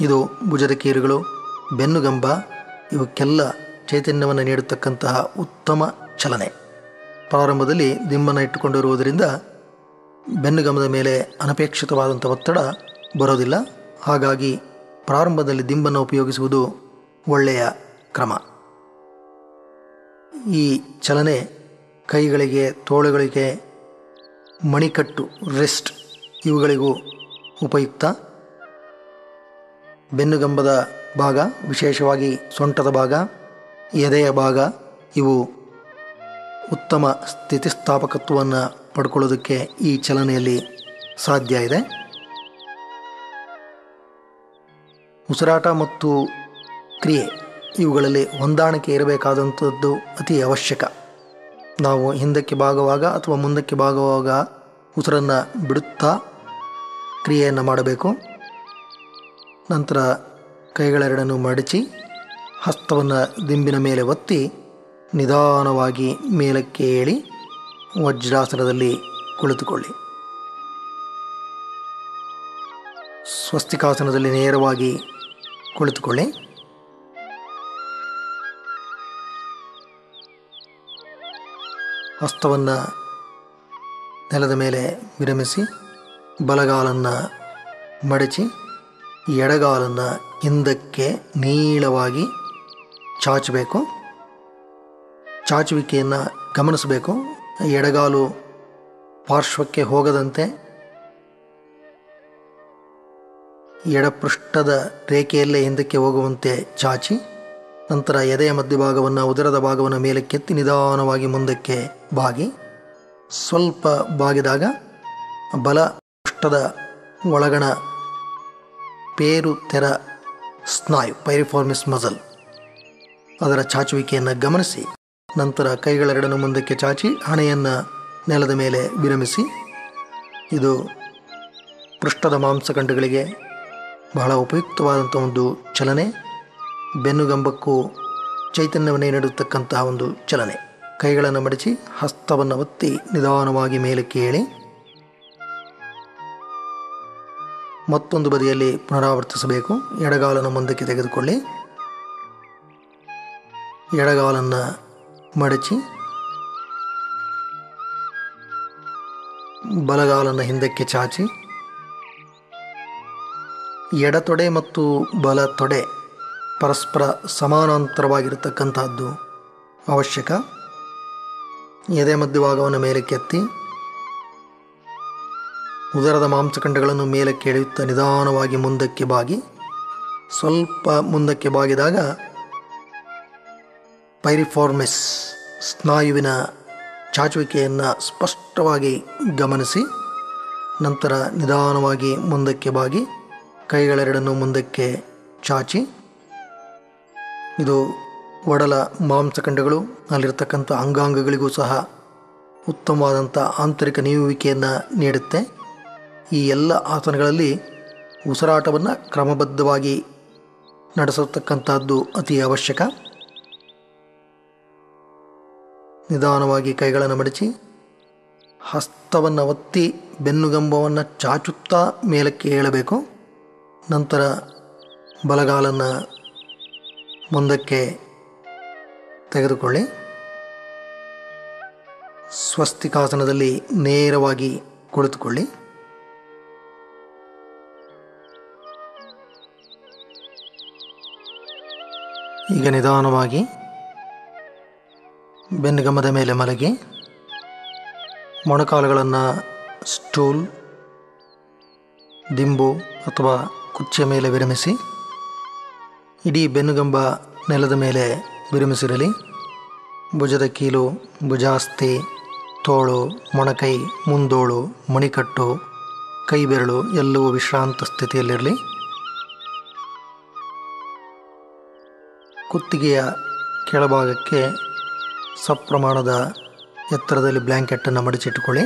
ಇದು ಭುಜದ ಕೀಲುಗಳು, ಬೆನ್ನುಗಂಬ ಇವಕ್ಕೆಲ್ಲ ಚೈತನ್ಯವನ್ನು ನೀಡತಕ್ಕಂತಹ ಉತ್ತಮ ಚಲನೆ. ಪ್ರಾರಂಭದಲ್ಲಿ ದಿಂಬನ್ನು ಇಟ್ಟುಕೊಂಡಿರುವುದರಿಂದ ಬೆನ್ನುಗಂಬದ ಮೇಲೆ ಅನಪೇಕ್ಷಿತವಾದಂಥ ಒತ್ತಡ ಬರೋದಿಲ್ಲ. ಹಾಗಾಗಿ ಪ್ರಾರಂಭದಲ್ಲಿ ದಿಂಬನ್ನು ಉಪಯೋಗಿಸುವುದು ಒಳ್ಳೆಯ ಕ್ರಮ. ಈ ಚಲನೆ ಕೈಗಳಿಗೆ, ತೋಳುಗಳಿಗೆ, ಮಣಿಕಟ್ಟು, ರಿಸ್ಟ್ ಇವುಗಳಿಗೂ ಉಪಯುಕ್ತ. ಬೆನ್ನುಗಂಬದ ಭಾಗ, ವಿಶೇಷವಾಗಿ ಸೊಂಟದ ಭಾಗ, ಎದೆಯ ಭಾಗ ಇವು ಉತ್ತಮ ಸ್ಥಿತಿಸ್ಥಾಪಕತ್ವವನ್ನು ಪಡ್ಕೊಳ್ಳೋದಕ್ಕೆ ಈ ಚಲನೆಯಲ್ಲಿ ಸಾಧ್ಯ ಇದೆ. ಉಸಿರಾಟ ಮತ್ತು ಕ್ರಿಯೆ ಇವುಗಳಲ್ಲಿ ಹೊಂದಾಣಿಕೆ ಇರಬೇಕಾದಂಥದ್ದು ಅತಿ ಅವಶ್ಯಕ. ನಾವು ಹಿಂದಕ್ಕೆ ಬಾಗುವಾಗ ಅಥವಾ ಮುಂದಕ್ಕೆ ಬಾಗುವಾಗ ಉಸಿರನ್ನು ಬಿಡುತ್ತಾ ಕ್ರಿಯೆಯನ್ನು ಮಾಡಬೇಕು. ನಂತರ ಕೈಗಳೆರಡನ್ನು ಮಡಚಿ ಹಸ್ತವನ್ನು ದಿಂಬಿನ ಮೇಲೆ ಒತ್ತಿ ನಿಧಾನವಾಗಿ ಮೇಲಕ್ಕೆ ಏಳಿ ವಜ್ರಾಸನದಲ್ಲಿ ಕುಳಿತುಕೊಳ್ಳಿ. ಸ್ವಸ್ತಿಕಾಸನದಲ್ಲಿ ನೇರವಾಗಿ ಕುಳಿತುಕೊಳ್ಳಿ. ಹಸ್ತವನ್ನು ನೆಲದ ಮೇಲೆ ವಿರಮಿಸಿ ಬಲಗಾಲನ್ನು ಮಡಚಿ ಎಡಗಾಲನ್ನು ಹಿಂದಕ್ಕೆ ನೀಳವಾಗಿ ಚಾಚಬೇಕು. ಚಾಚುವಿಕೆಯನ್ನು ಗಮನಿಸಬೇಕು. ಎಡಗಾಲು ಪಾರ್ಶ್ವಕ್ಕೆ ಹೋಗದಂತೆ ಎಡಪೃಷ್ಠದ ರೇಖೆಯಲ್ಲೇ ಹಿಂದಕ್ಕೆ ಹೋಗುವಂತೆ ಚಾಚಿ, ನಂತರ ಎದೆಯ ಮಧ್ಯಭಾಗವನ್ನು, ಉದರದ ಭಾಗವನ್ನು ಮೇಲಕ್ಕೆತ್ತಿ ನಿಧಾನವಾಗಿ ಮುಂದಕ್ಕೆ ಬಾಗಿ. ಸ್ವಲ್ಪ ಬಾಗಿದಾಗ ಬಲ ಪೃಷ್ಠದ ಒಳಗಣ ಪೇರು ತೆರ ಸ್ನಾಯು, ಪೈರಿಫಾರ್ಮಿಸ್ ಮಸಲ್, ಅದರ ಚಾಚುವಿಕೆಯನ್ನು ಗಮನಿಸಿ ನಂತರ ಕೈಗಳೆರಡನ್ನು ಮುಂದಕ್ಕೆ ಚಾಚಿ ಹಣೆಯನ್ನು ನೆಲದ ಮೇಲೆ ವಿರಮಿಸಿ. ಇದು ಪೃಷ್ಠದ ಮಾಂಸಖಂಡಗಳಿಗೆ ಬಹಳ ಉಪಯುಕ್ತವಾದಂಥ ಒಂದು ಚಲನೆ. ಬೆನ್ನುಗಂಬಕ್ಕೂ ಚೈತನ್ಯವನ್ನು ನೀಡತಕ್ಕಂತಹ ಒಂದು ಚಲನೆ. ಕೈಗಳನ್ನು ಮಡಚಿ ಹಸ್ತವನ್ನು ಒತ್ತಿ ನಿಧಾನವಾಗಿ ಮೇಲಕ್ಕೆ ಏಳಿ ಮತ್ತೊಂದು ಬದಿಯಲ್ಲಿ ಪುನರಾವರ್ತಿಸಬೇಕು. ಎಡಗಾಲನ್ನು ಮುಂದಕ್ಕೆ ತೆಗೆದುಕೊಳ್ಳಿ. ಎಡಗಾಲನ್ನು ಮಡಚಿ ಬಲಗಾಲನ್ನು ಹಿಂದಕ್ಕೆ ಚಾಚಿ, ಎಡತೊಡೆ ಮತ್ತು ಬಲ ತೊಡೆ ಪರಸ್ಪರ ಸಮಾನಾಂತರವಾಗಿರತಕ್ಕಂಥದ್ದು ಅವಶ್ಯಕ. ಎದೆ ಮಧ್ಯಭಾಗವನ್ನು ಮೇಲಕ್ಕೆತ್ತಿ ಉದರದ ಮಾಂಸಖಂಡಗಳನ್ನು ಮೇಲಕ್ಕೆ ಎಳೆಯುತ್ತಾ ನಿಧಾನವಾಗಿ ಮುಂದಕ್ಕೆ ಬಾಗಿ, ಸ್ವಲ್ಪ ಮುಂದಕ್ಕೆ ಬಾಗಿದಾಗ ಪೈರಿಫಾರ್ಮಿಸ್ ಸ್ನಾಯುವಿನ ಚಾಚುವಿಕೆಯನ್ನು ಸ್ಪಷ್ಟವಾಗಿ ಗಮನಿಸಿ, ನಂತರ ನಿಧಾನವಾಗಿ ಮುಂದಕ್ಕೆ ಬಾಗಿ ಕೈಗಳೆರಡನ್ನು ಮುಂದಕ್ಕೆ ಚಾಚಿ, ಇದು ಒಡಲ ಮಾಂಸಖಂಡಗಳು ಅಲ್ಲಿರ್ತಕ್ಕಂಥ ಅಂಗಾಂಗಗಳಿಗೂ ಸಹ ಉತ್ತಮವಾದಂಥ ಆಂತರಿಕ ನೀವುವಿಕೆಯನ್ನು ನೀಡುತ್ತೆ. ಈ ಎಲ್ಲ ಆಸನಗಳಲ್ಲಿ ಉಸಿರಾಟವನ್ನು ಕ್ರಮಬದ್ಧವಾಗಿ ನಡೆಸತಕ್ಕಂಥದ್ದು ಅತಿ ಅವಶ್ಯಕ. ನಿಧಾನವಾಗಿ ಕೈಗಳನ್ನು ಮಡಚಿ ಹಸ್ತವನ್ನು ಒತ್ತಿ ಬೆನ್ನುಗಂಬವನ್ನು ಚಾಚುತ್ತಾ ಮೇಲಕ್ಕೆ ಏಳಬೇಕು. ನಂತರ ಬಲಗಾಲನ್ನು ಮುಂದಕ್ಕೆ ತೆಗೆದುಕೊಳ್ಳಿ. ಸ್ವಸ್ತಿಕಾಸನದಲ್ಲಿ ನೇರವಾಗಿ ಕುಳಿತುಕೊಳ್ಳಿ. ಈಗ ನಿಧಾನವಾಗಿ ಬೆನ್ನುಗಮ್ಮದ ಮೇಲೆ ಮಲಗಿ ಮೊಣಕಾಲುಗಳನ್ನು ಸ್ಟೂಲ್, ದಿಂಬು ಅಥವಾ ಕುರ್ಚಿಯ ಮೇಲೆ ವಿರಮಿಸಿ, ಇಡೀ ಬೆನ್ನುಗಂಬ ನೆಲದ ಮೇಲೆ ವಿರಮಿಸಿರಲಿ. ಭುಜದ ಕೀಲು, ಭುಜಾಸ್ತಿ, ತೋಳು, ಮೊಣಕೈ, ಮುಂದೋಳು, ಮಣಿಕಟ್ಟು, ಕೈ ಬೆರಳು ಎಲ್ಲವೂ ವಿಶ್ರಾಂತ ಸ್ಥಿತಿಯಲ್ಲಿರಲಿ. ಕುತ್ತಿಗೆಯ ಕೆಳಭಾಗಕ್ಕೆ ಸಪ್ರಮಾಣದ ಎತ್ತರದಲ್ಲಿ ಬ್ಲ್ಯಾಂಕೆಟನ್ನು ಮಡಚಿಟ್ಟುಕೊಳ್ಳಿ.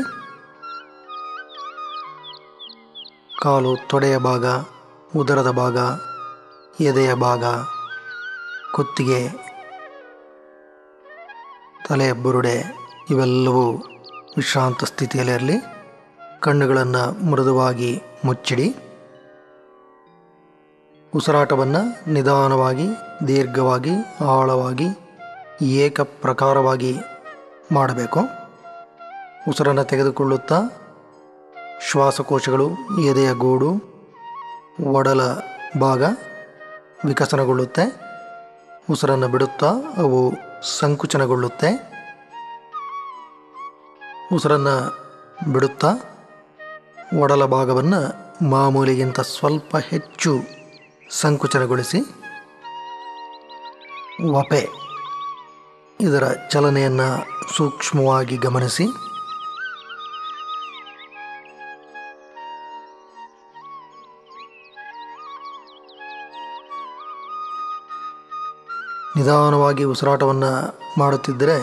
ಕಾಲು, ತೊಡೆಯ ಭಾಗ, ಉದರದ ಭಾಗ, ಎದೆಯ ಭಾಗ, ಕುತ್ತಿಗೆ, ತಲೆಯ ಬುರುಡೆ ಇವೆಲ್ಲವೂ ವಿಶ್ರಾಂತ ಸ್ಥಿತಿಯಲ್ಲಿರಲಿ. ಕಣ್ಣುಗಳನ್ನು ಮೃದುವಾಗಿ ಮುಚ್ಚಿಡಿ. ಉಸಿರಾಟವನ್ನು ನಿಧಾನವಾಗಿ, ದೀರ್ಘವಾಗಿ, ಆಳವಾಗಿ, ಏಕಪ್ರಕಾರವಾಗಿ ಮಾಡಬೇಕು. ಉಸಿರನ್ನು ತೆಗೆದುಕೊಳ್ಳುತ್ತಾ ಶ್ವಾಸಕೋಶಗಳು, ಎದೆಯ ಗೂಡು, ಒಡಲ ಭಾಗ ವಿಕಸನಗೊಳ್ಳುತ್ತೆ. ಉಸಿರನ್ನು ಬಿಡುತ್ತಾ ಅವು ಸಂಕುಚನಗೊಳ್ಳುತ್ತೆ. ಉಸಿರನ್ನು ಬಿಡುತ್ತಾ ಒಡಲ ಭಾಗವನ್ನು ಮಾಮೂಲಿಗಿಂತ ಸ್ವಲ್ಪ ಹೆಚ್ಚು ಸಂಕುಚನಗೊಳಿಸಿ ವಪೆ ಇದರ ಚಲನೆಯನ್ನು ಸೂಕ್ಷ್ಮವಾಗಿ ಗಮನಿಸಿ. ನಿಧಾನವಾಗಿ ಉಸಿರಾಟವನ್ನು ಮಾಡುತ್ತಿದ್ದರೆ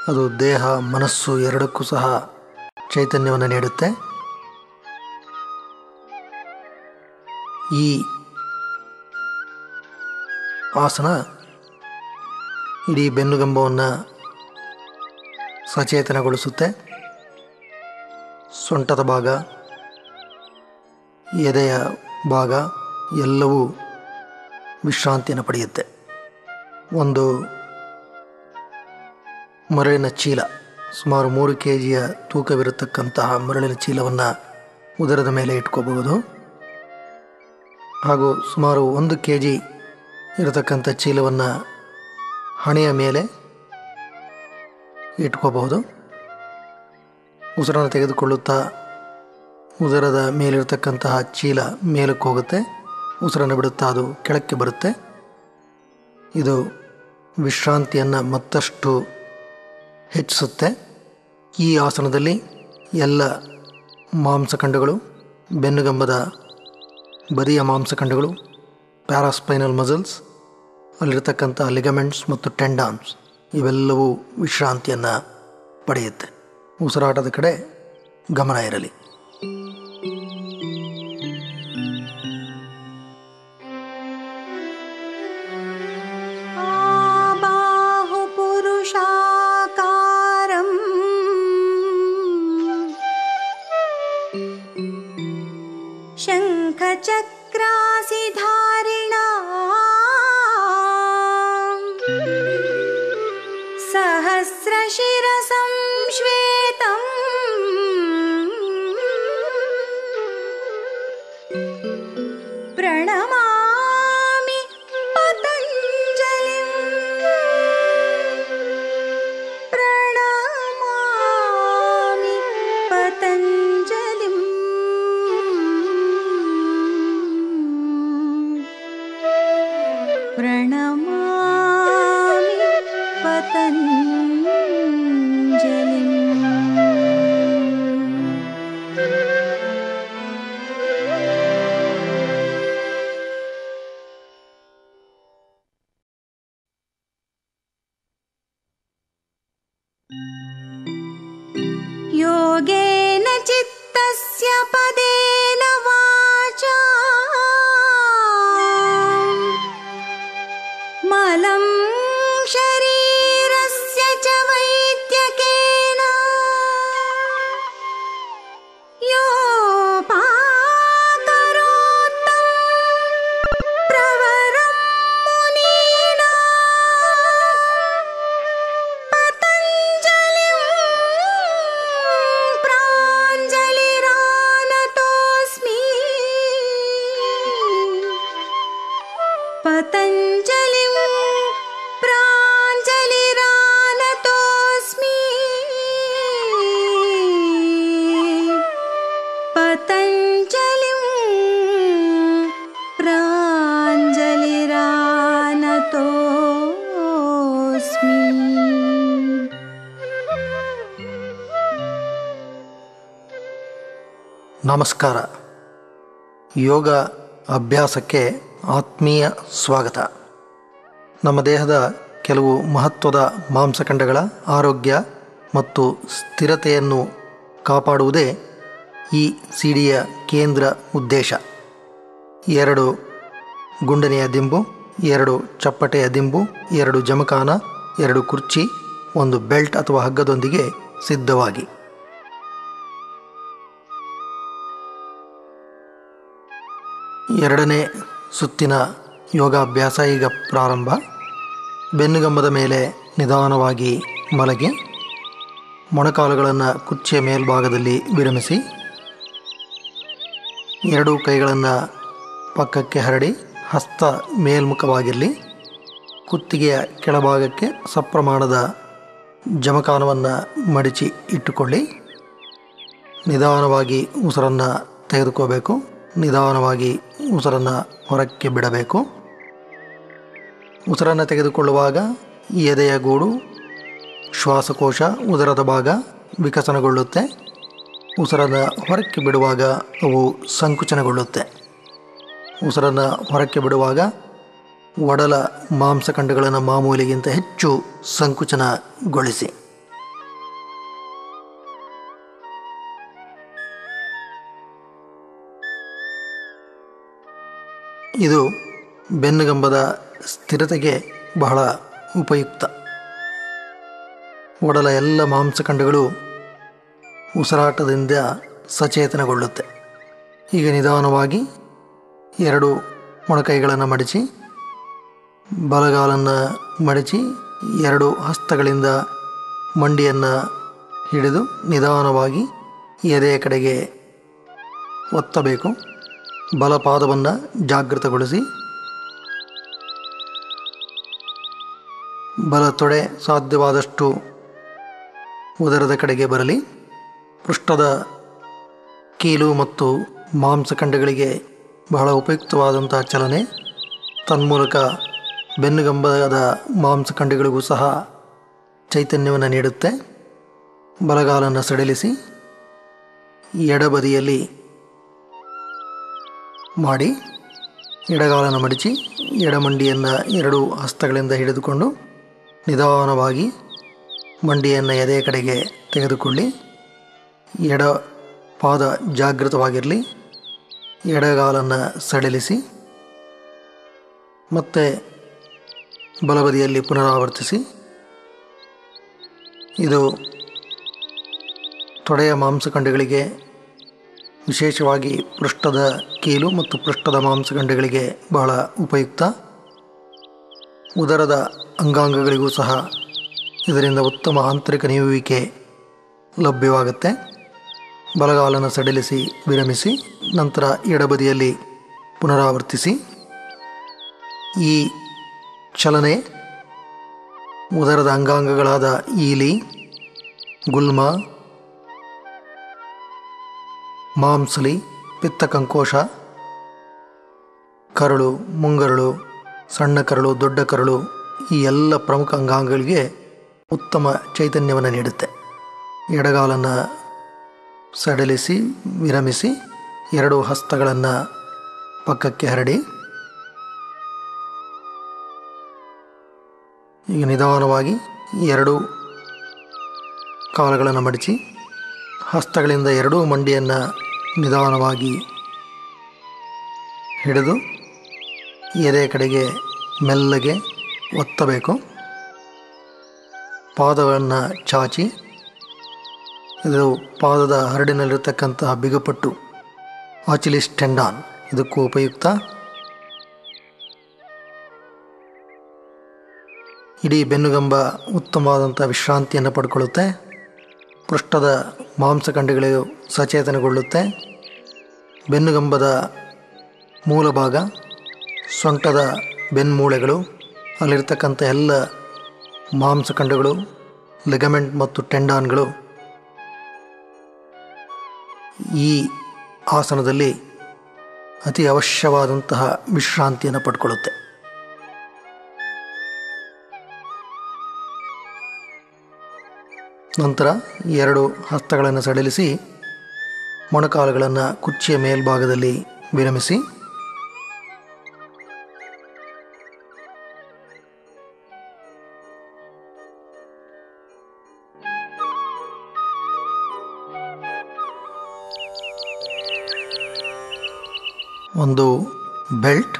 ಅದು ದೇಹ, ಮನಸ್ಸು ಎರಡಕ್ಕೂ ಸಹ ಚೈತನ್ಯವನ್ನು ನೀಡುತ್ತೆ. ಈ ಆಸನ ಇಡೀ ಬೆನ್ನುಗಂಬವನ್ನು ಸಚೇತನಗೊಳಿಸುತ್ತೆ. ಸೊಂಟದ ಭಾಗ, ಎದೆಯ ಭಾಗ ಎಲ್ಲವೂ ವಿಶ್ರಾಂತಿಯನ್ನು ಪಡೆಯುತ್ತೆ. ಒಂದು ಮರಳಿನ ಚೀಲ, ಸುಮಾರು 3 kg ತೂಕವಿರತಕ್ಕಂತಹ ಮರಳಿನ ಚೀಲವನ್ನು ಉದರದ ಮೇಲೆ ಇಟ್ಕೋಬಹುದು. ಹಾಗೂ ಸುಮಾರು 1 kg ಇರತಕ್ಕಂಥ ಚೀಲವನ್ನು ಹಣೆಯ ಮೇಲೆ ಇಟ್ಕೋಬಹುದು. ಉಸಿರನ್ನು ತೆಗೆದುಕೊಳ್ಳುತ್ತಾ ಉದರದ ಮೇಲಿರತಕ್ಕಂತಹ ಚೀಲ ಮೇಲಕ್ಕೆ ಹೋಗುತ್ತೆ. ಉಸಿರನ್ನು ಬಿಡುತ್ತಾ ಅದು ಕೆಳಕ್ಕೆ ಬರುತ್ತೆ. ಇದು ವಿಶ್ರಾಂತಿಯನ್ನು ಮತ್ತಷ್ಟು ಹೆಚ್ಚಿಸುತ್ತೆ. ಈ ಆಸನದಲ್ಲಿ ಎಲ್ಲ ಮಾಂಸಖಂಡಗಳು, ಬೆನ್ನುಗಂಬದ ಬದಿಯ ಮಾಂಸಖಂಡಗಳು, ಪ್ಯಾರಾಸ್ಪೈನಲ್ ಮಸಲ್ಸ್, ಅಲ್ಲಿರ್ತಕ್ಕಂಥ ಲಿಗಮೆಂಟ್ಸ್ ಮತ್ತು ಟೆಂಡಾನ್ಸ್ ಇವೆಲ್ಲವೂ ವಿಶ್ರಾಂತಿಯನ್ನು ಪಡೆಯುತ್ತೆ. ಉಸಿರಾಟದ ಕಡೆ ಗಮನ ಇರಲಿ. शङ्खचक्रासिधारिणा सहस्रशिरसं श्वेतम् प्रणमामि पतञ्जलिं प्रणमामि ಪತಂಜಲಿಂ ಪ್ರಾಂಜಲಿರಾನತೋಸ್ಮಿ ಪತಂಜಲಿಂ ಪ್ರಾಂಜಲಿರಾನತೋಸ್ಮಿ. ನಮಸ್ಕಾರ. ಯೋಗ ಅಭ್ಯಾಸಕ್ಕೆ ಆತ್ಮೀಯ ಸ್ವಾಗತ. ನಮ್ಮ ದೇಹದ ಕೆಲವು ಮಹತ್ವದ ಮಾಂಸಖಂಡಗಳ ಆರೋಗ್ಯ ಮತ್ತು ಸ್ಥಿರತೆಯನ್ನು ಕಾಪಾಡುವುದೇ ಈ ಸಿಡಿಯ ಕೇಂದ್ರ ಉದ್ದೇಶ. 2 ಗುಂಡನೆಯ ದಿಂಬು, 2 ಚಪ್ಪಟೆಯ ದಿಂಬು, 2 ಜಮಖಾನ, 2 ಕುರ್ಚಿ, 1 ಬೆಲ್ಟ್ ಅಥವಾ ಹಗ್ಗದೊಂದಿಗೆ ಸಿದ್ಧವಾಗಿ. ಎರಡನೇ ಸುತ್ತಿನ ಯೋಗಾಭ್ಯಾಸ ಈಗ ಪ್ರಾರಂಭ. ಬೆನ್ನುಗಂಬದ ಮೇಲೆ ನಿಧಾನವಾಗಿ ಮಲಗಿ ಮೊಣಕಾಲುಗಳನ್ನು ಕುರ್ಚಿಯ ಮೇಲ್ಭಾಗದಲ್ಲಿ ವಿರಮಿಸಿ 2 ಕೈಗಳನ್ನು ಪಕ್ಕಕ್ಕೆ ಹರಡಿ ಹಸ್ತ ಮೇಲ್ಮುಖವಾಗಿರಲಿ. ಕುತ್ತಿಗೆಯ ಕೆಳಭಾಗಕ್ಕೆ ಸಪ್ರಮಾಣದ ಜಮಖಾನವನ್ನು ಮಡಿಚಿ ಇಟ್ಟುಕೊಳ್ಳಿ. ನಿಧಾನವಾಗಿ ಉಸಿರನ್ನು ತೆಗೆದುಕೋಬೇಕು. ನಿಧಾನವಾಗಿ ಉಸಿರನ್ನು ಹೊರಕ್ಕೆ ಬಿಡಬೇಕು. ಉಸಿರನ್ನು ತೆಗೆದುಕೊಳ್ಳುವಾಗ ಎದೆಯ ಗೂಡು, ಶ್ವಾಸಕೋಶ, ಉದರದ ಭಾಗ ವಿಕಸನಗೊಳ್ಳುತ್ತೆ. ಉಸಿರನ್ನು ಹೊರಕ್ಕೆ ಬಿಡುವಾಗ ಅವು ಸಂಕುಚನಗೊಳ್ಳುತ್ತೆ. ಉಸಿರನ್ನು ಹೊರಕ್ಕೆ ಬಿಡುವಾಗ ಒಡಲ ಮಾಂಸಖಂಡಗಳನ್ನು ಮಾಮೂಲಿಗಿಂತ ಹೆಚ್ಚು ಸಂಕುಚನಗೊಳಿಸಿ. ಇದು ಬೆನ್ನುಗಂಬದ ಸ್ಥಿರತೆಗೆ ಬಹಳ ಉಪಯುಕ್ತ. ಒಡಲ ಎಲ್ಲ ಮಾಂಸಖಂಡಗಳು ಉಸಿರಾಟದಿಂದ ಸಚೇತನಗೊಳ್ಳುತ್ತೆ. ಈಗ ನಿಧಾನವಾಗಿ 2 ಮೊಣಕೈಗಳನ್ನು ಮಡಿಚಿ ಬಲಗಾಲನ್ನು ಮಡಿಚಿ 2 ಹಸ್ತಗಳಿಂದ ಮಂಡಿಯನ್ನು ಹಿಡಿದು ನಿಧಾನವಾಗಿ ಎದೆಯ ಕಡೆಗೆ ಒತ್ತಬೇಕು. ಬಲಪಾದವನ್ನು ಜಾಗೃತಗೊಳಿಸಿ ಬಲ ತೊಡೆ ಸಾಧ್ಯವಾದಷ್ಟು ಉದರದ ಕಡೆಗೆ ಬರಲಿ. ಪೃಷ್ಠದ ಕೀಲು ಮತ್ತು ಮಾಂಸಖಂಡಗಳಿಗೆ ಬಹಳ ಉಪಯುಕ್ತವಾದಂಥ ಚಲನೆ. ತನ್ಮೂಲಕ ಬೆನ್ನುಗಂಬದ ಮಾಂಸಖಂಡಗಳಿಗೂ ಸಹ ಚೈತನ್ಯವನ್ನು ನೀಡುತ್ತೆ. ಬಲಗಾಲನ್ನು ಸಡಿಲಿಸಿ ಎಡಬದಿಯಲ್ಲಿ ಮಾಡಿ ಎಡಗಾಲನ್ನು ಮಡಿಚಿ ಎಡಮಂಡಿಯನ್ನು 2 ಹಸ್ತಗಳಿಂದ ಹಿಡಿದುಕೊಂಡು ನಿಧಾನವಾಗಿ ಮಂಡಿಯನ್ನು ಎದೆಯ ಕಡೆಗೆ ತೆಗೆದುಕೊಳ್ಳಿ. ಎಡ ಪಾದ ಜಾಗೃತವಾಗಿರಲಿ. ಎಡಗಾಲನ್ನು ಸಡಿಲಿಸಿ ಮತ್ತೆ ಬಲಬದಿಯಲ್ಲಿ ಪುನರಾವರ್ತಿಸಿ. ಇದು ತೊಡೆಯ ಮಾಂಸಖಂಡಗಳಿಗೆ, ವಿಶೇಷವಾಗಿ ಪೃಷ್ಠದ ಕೀಲು ಮತ್ತು ಪೃಷ್ಠದ ಮಾಂಸಖಂಡಗಳಿಗೆ ಬಹಳ ಉಪಯುಕ್ತ. ಉದರದ ಅಂಗಾಂಗಗಳಿಗೂ ಸಹ ಇದರಿಂದ ಉತ್ತಮ ಆಂತರಿಕ ನೀವುವಿಕೆ ಲಭ್ಯವಾಗುತ್ತೆ. ಬಲಗಾಲನ್ನು ಸಡಿಲಿಸಿ ವಿರಮಿಸಿ ನಂತರ ಎಡಬದಿಯಲ್ಲಿ ಪುನರಾವರ್ತಿಸಿ. ಈ ಚಲನೆ ಉದರದ ಅಂಗಾಂಗಗಳಾದ ಈಲಿ, ಗುಲ್ಮ, ಮಾಂಸಲಿ, ಪಿತ್ತಕಂಕೋಶ, ಕರಳು, ಮುಂಗರಳು, ಸಣ್ಣ ಕರಳು, ದೊಡ್ಡ ಕರಳು, ಈ ಎಲ್ಲ ಪ್ರಮುಖ ಅಂಗಾಂಗಗಳಿಗೆ ಉತ್ತಮ ಚೈತನ್ಯವನ್ನು ನೀಡುತ್ತೆ. ಎಡಗಾಲನ್ನು ಸಡಿಲಿಸಿ ವಿರಮಿಸಿ 2 ಹಸ್ತಗಳನ್ನು ಪಕ್ಕಕ್ಕೆ ಹರಡಿ ಈಗ ನಿಧಾನವಾಗಿ 2 ಕಾಲುಗಳನ್ನು ಮಡಿಚಿ ಹಸ್ತಗಳಿಂದ 2 ಮಂಡಿಯನ್ನು ನಿಧಾನವಾಗಿ ಹಿಡಿದು ಎದೆಯ ಕಡೆಗೆ ಮೆಲ್ಲಗೆ ಒತ್ತಬೇಕು. ಪಾದವನ್ನು ಚಾಚಿ, ಇದು ಪಾದದ ಹರಡಿನಲ್ಲಿರತಕ್ಕಂತಹ ಬಿಗಪಟ್ಟು ಆಚಿಲಿಸ್ ಟೆಂಡಾನ್, ಇದಕ್ಕೂ ಉಪಯುಕ್ತ. ಇಡೀ ಬೆನ್ನುಗಂಬ ಉತ್ತಮವಾದಂಥ ವಿಶ್ರಾಂತಿಯನ್ನು ಪಡ್ಕೊಳ್ಳುತ್ತೆ. ಪೃಷ್ಠದ ಮಾಂಸಖಂಡಗಳು ಸಚೇತನಗೊಳ್ಳುತ್ತೆ. ಬೆನ್ನುಗಂಬದ ಮೂಲ ಭಾಗ, ಸೊಂಟದ ಬೆನ್ಮೂಳೆಗಳು, ಅಲ್ಲಿರ್ತಕ್ಕಂಥ ಎಲ್ಲ ಮಾಂಸಖಂಡಗಳು, ಲಿಗಮೆಂಟ್ ಮತ್ತು ಟೆಂಡಾನ್ಗಳು ಈ ಆಸನದಲ್ಲಿ ಅತಿ ಅವಶ್ಯವಾದಂತಹ ವಿಶ್ರಾಂತಿಯನ್ನು ಪಡ್ಕೊಳ್ಳುತ್ತೆ. ನಂತರ 2 ಹಸ್ತಗಳನ್ನು ಸಡಿಲಿಸಿ ಮೊಣಕಾಲುಗಳನ್ನು ಕುರ್ಚಿಯ ಮೇಲ್ಭಾಗದಲ್ಲಿ ವಿರಮಿಸಿ ಒಂದು ಬೆಲ್ಟ್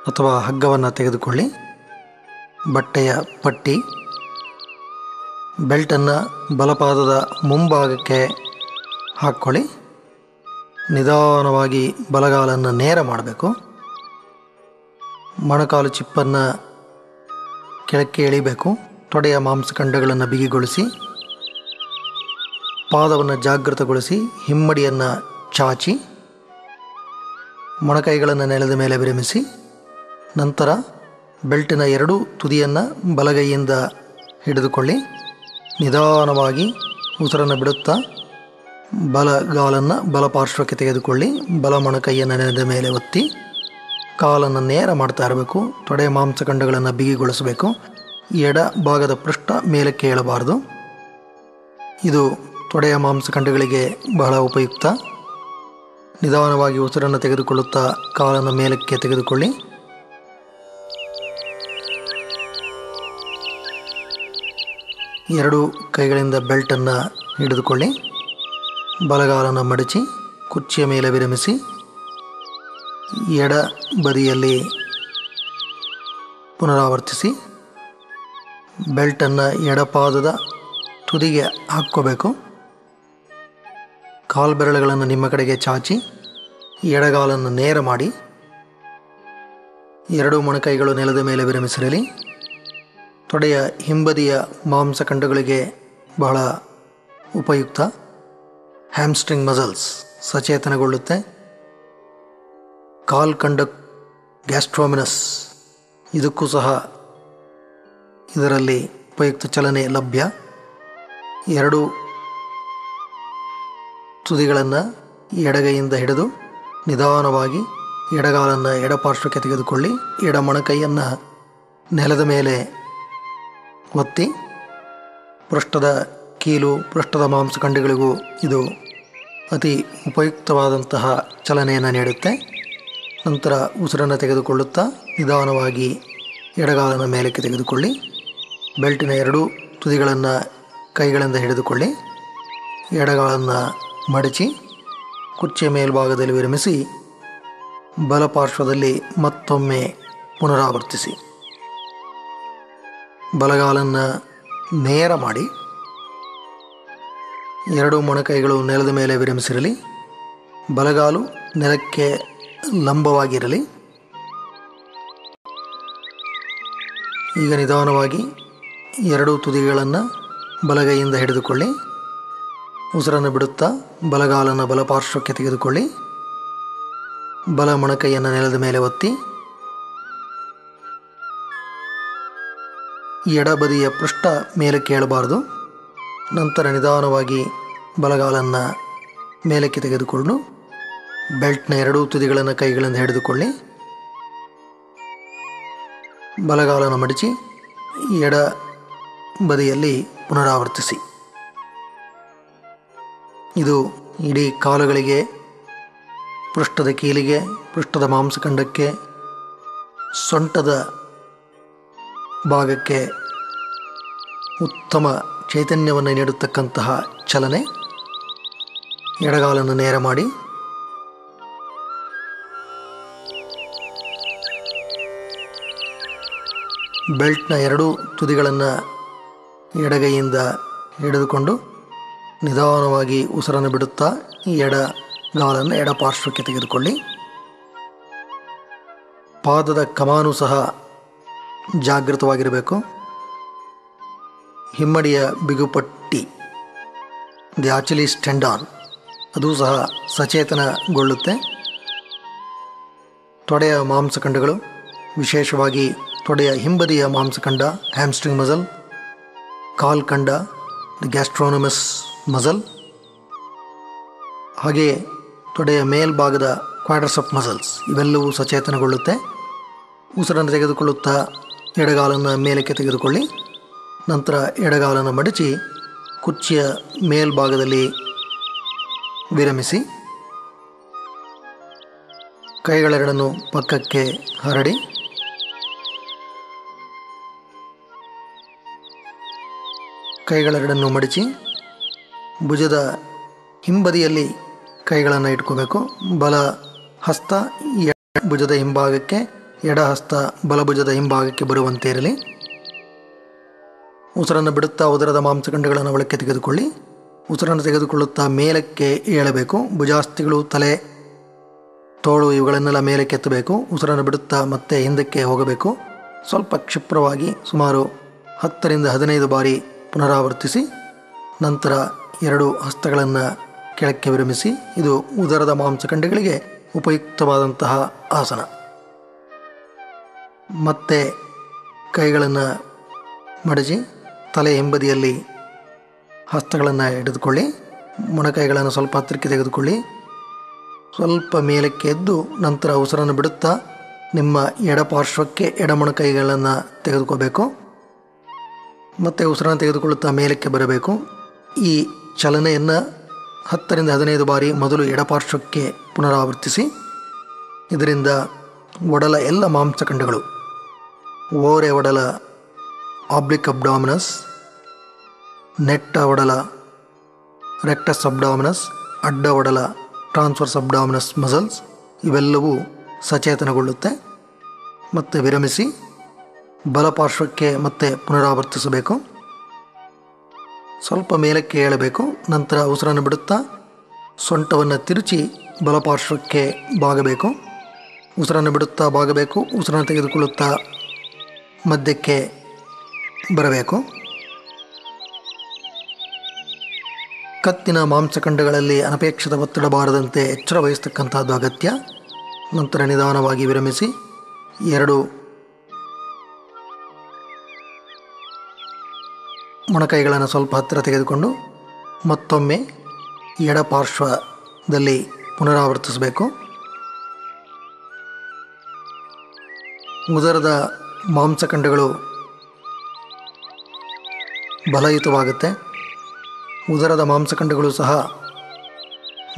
ಅಥವಾ ಹಗ್ಗವನ್ನು ತೆಗೆದುಕೊಳ್ಳಿ. ಬಟ್ಟೆಯ ಪಟ್ಟಿ, ಬೆಲ್ಟನ್ನು ಬಲಪಾದದ ಮುಂಭಾಗಕ್ಕೆ ಹಾಕ್ಕೊಳ್ಳಿ. ನಿಧಾನವಾಗಿ ಬಲಗಾಲನ್ನು ನೇರ ಮಾಡಬೇಕು. ಮೊಣಕಾಲು ಚಿಪ್ಪನ್ನು ಕೆಳಕ್ಕೆ ಎಳಿಬೇಕು. ತೊಡೆಯ ಮಾಂಸಖಂಡಗಳನ್ನು ಬಿಗಿಗೊಳಿಸಿ ಪಾದವನ್ನು ಜಾಗೃತಗೊಳಿಸಿ ಹಿಮ್ಮಡಿಯನ್ನು ಚಾಚಿ ಮೊಣಕೈಗಳನ್ನು ನೆಲದ ಮೇಲೆ ವಿರಮಿಸಿ ನಂತರ ಬೆಲ್ಟಿನ 2 ತುದಿಯನ್ನು ಬಲಗೈಯಿಂದ ಹಿಡಿದುಕೊಳ್ಳಿ. ನಿಧಾನವಾಗಿ ಉಸಿರನ್ನು ಬಿಡುತ್ತಾ ಬಲಗಾಲನ್ನು ಬಲಪಾರ್ಶ್ವಕ್ಕೆ ತೆಗೆದುಕೊಳ್ಳಿ. ಬಲ ಮೊಣಕೈಯನ್ನು ನೆಲದ ಮೇಲೆ ಒತ್ತಿ ಕಾಲನ್ನು ನೇರ ಮಾಡ್ತಾ ಇರಬೇಕು. ತೊಡೆ ಮಾಂಸಖಂಡಗಳನ್ನು ಬಿಗಿಗೊಳಿಸಬೇಕು. ಎಡ ಭಾಗದ ಪೃಷ್ಠ ಮೇಲಕ್ಕೆ ಏಳಬಾರದು. ಇದು ತೊಡೆಯ ಮಾಂಸಖಂಡಗಳಿಗೆ ಬಹಳ ಉಪಯುಕ್ತ. ನಿಧಾನವಾಗಿ ಉಸಿರನ್ನು ತೆಗೆದುಕೊಳ್ಳುತ್ತಾ ಕಾಲನ್ನು ಮೇಲಕ್ಕೆ ತೆಗೆದುಕೊಳ್ಳಿ. ಎರಡು ಕೈಗಳಿಂದ ಬೆಲ್ಟನ್ನು ಹಿಡಿದುಕೊಳ್ಳಿ. ಬಲಗಾಲನ್ನು ಮಡಚಿ ಕುರ್ಚಿಯ ಮೇಲೆ ವಿರಮಿಸಿ ಎಡ ಬದಿಯಲ್ಲಿ ಪುನರಾವರ್ತಿಸಿ ಬೆಲ್ಟನ್ನು ಎಡಪಾದದ ತುದಿಗೆ ಹಾಕ್ಕೋಬೇಕು. ಕಾಲ್ಬೆರಳುಗಳನ್ನು ನಿಮ್ಮ ಕಡೆಗೆ ಚಾಚಿ ಎಡಗಾಲನ್ನು ನೇರ ಮಾಡಿ 2 ಮೊಣಕೈಗಳು ನೆಲದ ಮೇಲೆ ವಿರಮಿಸಿರಲಿ. ತೊಡೆಯ ಹಿಂಬದಿಯ ಮಾಂಸಖಂಡಗಳಿಗೆ ಬಹಳ ಉಪಯುಕ್ತ. Hamstring muscles ಸಚೇತನಗೊಳ್ಳುತ್ತೆ. ಕಾಲ್ಕಂಡ ಗ್ಯಾಸ್ಟ್ರೋಮಿನಸ್ ಇದಕ್ಕೂ ಸಹ ಇದರಲ್ಲಿ ಉಪಯುಕ್ತ ಚಲನೆ ಲಭ್ಯ. 2 ತುದಿಗಳನ್ನು ಎಡಗೈಯಿಂದ ಹಿಡಿದು ನಿಧಾನವಾಗಿ ಎಡಗಾಲನ್ನು ಎಡಪಾರ್ಶ್ವಕ್ಕೆ ತೆಗೆದುಕೊಳ್ಳಿ. ಎಡ ಮೊಣಕೈಯನ್ನು ನೆಲದ ಮೇಲೆ ಒತ್ತಿ ಪೃಷ್ಠದ ಕೀಲು, ಪೃಷ್ಠದ ಮಾಂಸಖಂಡಗಳಿಗೂ ಇದು ಅತಿ ಉಪಯುಕ್ತವಾದಂತಹ ಚಲನೆಯನ್ನು ನೀಡುತ್ತೆ. ನಂತರ ಉಸಿರನ್ನು ತೆಗೆದುಕೊಳ್ಳುತ್ತಾ ನಿಧಾನವಾಗಿ ಎಡಗಾಲನ ಮೇಲಕ್ಕೆ ತೆಗೆದುಕೊಳ್ಳಿ. ಬೆಲ್ಟಿನ 2 ತುದಿಗಳನ್ನು ಕೈಗಳಿಂದ ಹಿಡಿದುಕೊಳ್ಳಿ. ಎಡಗಾಲನ್ನು ಮಡಚಿ ಕುರ್ಚಿಯ ಮೇಲ್ಭಾಗದಲ್ಲಿ ವಿರಮಿಸಿ ಬಲಪಾರ್ಶ್ವದಲ್ಲಿ ಮತ್ತೊಮ್ಮೆ ಪುನರಾವರ್ತಿಸಿ. ಬಲಗಾಲನ್ನು ನೇರ ಮಾಡಿ 2 ಮೊಣಕೈಗಳು ನೆಲದ ಮೇಲೆ ವಿರಮಿಸಿರಲಿ. ಬಲಗಾಲು ನೆಲಕ್ಕೆ ಲಂಬವಾಗಿರಲಿ. ಈಗ ನಿಧಾನವಾಗಿ 2 ತುದಿಗಳನ್ನು ಬಲಗೈಯಿಂದ ಹಿಡಿದುಕೊಳ್ಳಿ. ಉಸಿರನ್ನು ಬಿಡುತ್ತಾ ಬಲಗಾಲನ್ನು ಬಲಪಾರ್ಶ್ವಕ್ಕೆ ತೆಗೆದುಕೊಳ್ಳಿ. ಬಲ ಮೊಣಕೈಯನ್ನು ನೆಲದ ಮೇಲೆ ಒತ್ತಿ ಎಡಬದಿಯ ಪೃಷ್ಠ ಮೇಲಕ್ಕೆ ಏಳಬಾರದು. ನಂತರ ನಿಧಾನವಾಗಿ ಬಲಗಾಲನ್ನು ಮೇಲಕ್ಕೆ ತೆಗೆದುಕೊಂಡು ಬೆಲ್ಟ್ನ 2 ತುದಿಗಳನ್ನು ಕೈಗಳಿಂದ ಹಿಡಿದುಕೊಳ್ಳಿ. ಬಲಗಾಲನ್ನು ಮಡಚಿ ಎಡ ಬದಿಯಲ್ಲಿ ಪುನರಾವರ್ತಿಸಿ. ಇದು ಇಡೀ ಕಾಲುಗಳಿಗೆ, ಪೃಷ್ಠದ ಕೀಲಿಗೆ, ಪೃಷ್ಠದ ಮಾಂಸಖಂಡಕ್ಕೆ, ಸೊಂಟದ ಭಾಗಕ್ಕೆ ಉತ್ತಮ ಚೈತನ್ಯವನ್ನು ನೀಡತಕ್ಕಂತಹ ಚಲನೆ. ಎಡಗಾಲನ್ನು ನೇರ ಮಾಡಿ ಬೆಲ್ಟ್ನ 2 ತುದಿಗಳನ್ನು ಎಡಗೈಯಿಂದ ಹಿಡಿದುಕೊಂಡು ನಿಧಾನವಾಗಿ ಉಸಿರನ್ನು ಬಿಡುತ್ತಾ ಎಡಗಾಲನ್ನು ಎಡಪಾರ್ಶ್ವಕ್ಕೆ ತೆಗೆದುಕೊಳ್ಳಿ. ಪಾದದ ಕಮಾನು ಸಹ ಜಾಗೃತವಾಗಿರಬೇಕು. ಹಿಮ್ಮಡಿಯ ಬಿಗುಪಟ್ಟಿ, ದಿ ಆಚಲೀಸ್ ಟೆಂಡಾನ್, ಅದು ಸಹ ಸಚೇತನಗೊಳ್ಳುತ್ತೆ. ತೊಡೆಯ ಮಾಂಸಖಂಡಗಳು, ವಿಶೇಷವಾಗಿ ತೊಡೆಯ ಹಿಂಬದಿಯ ಮಾಂಸಖಂಡ ಹ್ಯಾಮ್ಸ್ಟ್ರಿಂಗ್ ಮಸಲ್, ಕಾಲ್ಖಂಡ ಗ್ಯಾಸ್ಟ್ರೋನಮಸ್ ಮಸಲ್, ಹಾಗೆಯೇ ತೊಡೆಯ ಮೇಲ್ಭಾಗದ ಕ್ವಾಡ್ರಸೆಪ್ ಮಸಲ್ಸ್ ಇವೆಲ್ಲವೂ ಸಚೇತನಗೊಳ್ಳುತ್ತೆ. ಉಸಿರನ್ನು ತೆಗೆದುಕೊಳ್ಳುತ್ತಾ ಎಡಗಾಲನ್ನು ಮೇಲಕ್ಕೆ ತೆಗೆದುಕೊಳ್ಳಿ. ನಂತರ ಎಡಗಾಲನ್ನು ಮಡಚಿ ಕುರ್ಚಿಯ ಮೇಲ್ಭಾಗದಲ್ಲಿ ವಿರಮಿಸಿ. ಕೈಗಳೆರಡನ್ನು ಪಕ್ಕಕ್ಕೆ ಹರಡಿ ಕೈಗಳೆರಡನ್ನು ಮಡಚಿ ಭುಜದ ಹಿಂಬದಿಯಲ್ಲಿ ಕೈಗಳನ್ನು ಇಟ್ಕೋಬೇಕು. ಬಲ ಹಸ್ತ ಭುಜದ ಹಿಂಭಾಗಕ್ಕೆ, ಎಡ ಹಸ್ತ ಬಲಭುಜದ ಹಿಂಭಾಗಕ್ಕೆ ಬರುವಂತೆ ಇರಲಿ. ಉಸಿರನ್ನು ಬಿಡುತ್ತಾ ಉದರದ ಮಾಂಸಖಂಡಗಳನ್ನು ಒಳಕ್ಕೆ ತೆಗೆದುಕೊಳ್ಳಿ. ಉಸಿರನ್ನು ತೆಗೆದುಕೊಳ್ಳುತ್ತಾ ಮೇಲಕ್ಕೆ ಏಳಬೇಕು. ಭುಜಾಸ್ಥಿಗಳು, ತಲೆ, ತೋಳು ಇವುಗಳನ್ನೆಲ್ಲ ಮೇಲಕ್ಕೆ ಎತ್ತಬೇಕು. ಉಸಿರನ್ನು ಬಿಡುತ್ತಾ ಮತ್ತೆ ಹಿಂದಕ್ಕೆ ಹೋಗಬೇಕು. ಸ್ವಲ್ಪ ಕ್ಷಿಪ್ರವಾಗಿ ಸುಮಾರು 10ರಿಂದ 15 ಬಾರಿ ಪುನರಾವರ್ತಿಸಿ ನಂತರ 2 ಹಸ್ತಗಳನ್ನು ಕೆಳಕ್ಕೆ ವಿರಮಿಸಿ. ಇದು ಉದರದ ಮಾಂಸಖಂಡಗಳಿಗೆ ಉಪಯುಕ್ತವಾದಂತಹ ಆಸನ. ಮತ್ತೆ ಕೈಗಳನ್ನು ಮಡಚಿ ತಲೆ ಹಿಂಬದಿಯಲ್ಲಿ ಹಸ್ತಗಳನ್ನು ಹಿಡಿದುಕೊಳ್ಳಿ. ಮೊಣಕೈಗಳನ್ನು ಸ್ವಲ್ಪ ಹತ್ತಿರಕ್ಕೆ ತೆಗೆದುಕೊಳ್ಳಿ. ಸ್ವಲ್ಪ ಮೇಲಕ್ಕೆ ಎದ್ದು ನಂತರ ಉಸಿರನ್ನು ಬಿಡುತ್ತಾ ನಿಮ್ಮ ಎಡಪಾರ್ಶ್ವಕ್ಕೆ ಎಡಮೊಣಕೈಗಳನ್ನು ತೆಗೆದುಕೋಬೇಕು. ಮತ್ತು ಉಸಿರನ್ನು ತೆಗೆದುಕೊಳ್ಳುತ್ತಾ ಮೇಲಕ್ಕೆ ಬರಬೇಕು. ಈ ಚಲನೆಯನ್ನು 10ರಿಂದ 15 ಬಾರಿ ಮೊದಲು ಎಡಪಾರ್ಶ್ವಕ್ಕೆ ಪುನರಾವರ್ತಿಸಿ. ಇದರಿಂದ ಒಡಲ ಎಲ್ಲ ಮಾಂಸಖಂಡಗಳು, ಓರೆ ಒಡಲ ಆಬ್ಲಿಕ್ ಅಬ್ಡಾಮಿನಸ್, ನೆಟ್ಟ ಒಡಲ ರೆಕ್ಟಸ್ ಅಬ್ಡಾಮಿನಸ್, ಅಡ್ಡ ಒಡಲ ಟ್ರಾನ್ಸ್ವರ್ಸ್ ಅಬ್ಡಾಮಿನಸ್ ಮಸಲ್ಸ್ ಇವೆಲ್ಲವೂ ಸಚೇತನಗೊಳ್ಳುತ್ತೆ. ಮತ್ತು ವಿರಮಿಸಿ ಬಲಪಾರ್ಶ್ವಕ್ಕೆ ಮತ್ತೆ ಪುನರಾವರ್ತಿಸಬೇಕು. ಸ್ವಲ್ಪ ಮೇಲಕ್ಕೆ ಏಳಬೇಕು. ನಂತರ ಉಸಿರನ್ನು ಬಿಡುತ್ತಾ ಸೊಂಟವನ್ನು ತಿರುಚಿ ಬಲಪಾರ್ಶ್ವಕ್ಕೆ ಬಾಗಬೇಕು. ಉಸಿರನ್ನು ಬಿಡುತ್ತಾ ಬಾಗಬೇಕು. ಉಸಿರನ್ನು ತೆಗೆದುಕೊಳ್ಳುತ್ತಾ ಮಧ್ಯಕ್ಕೆ ಬರಬೇಕು. ಕತ್ತಿನ ಮಾಂಸಖಂಡಗಳಲ್ಲಿ ಅನಪೇಕ್ಷಿತ ಒತ್ತಡ ಬಾರದಂತೆ ಎಚ್ಚರ ವಹಿಸ್ತಕ್ಕಂಥದ್ದು ಅಗತ್ಯ. ನಂತರ ನಿಧಾನವಾಗಿ ವಿರಮಿಸಿ 2 ಮೊಣಕೈಗಳನ್ನು ಸ್ವಲ್ಪ ಹತ್ತಿರ ತೆಗೆದುಕೊಂಡು ಮತ್ತೊಮ್ಮೆ ಎಡಪಾರ್ಶ್ವದಲ್ಲಿ ಪುನರಾವರ್ತಿಸಬೇಕು. ಉದರದ ಮಾಂಸಖಂಡಗಳು ಬಲಯುತವಾಗುತ್ತೆ. ಉದರದ ಮಾಂಸಖಂಡಗಳು ಸಹ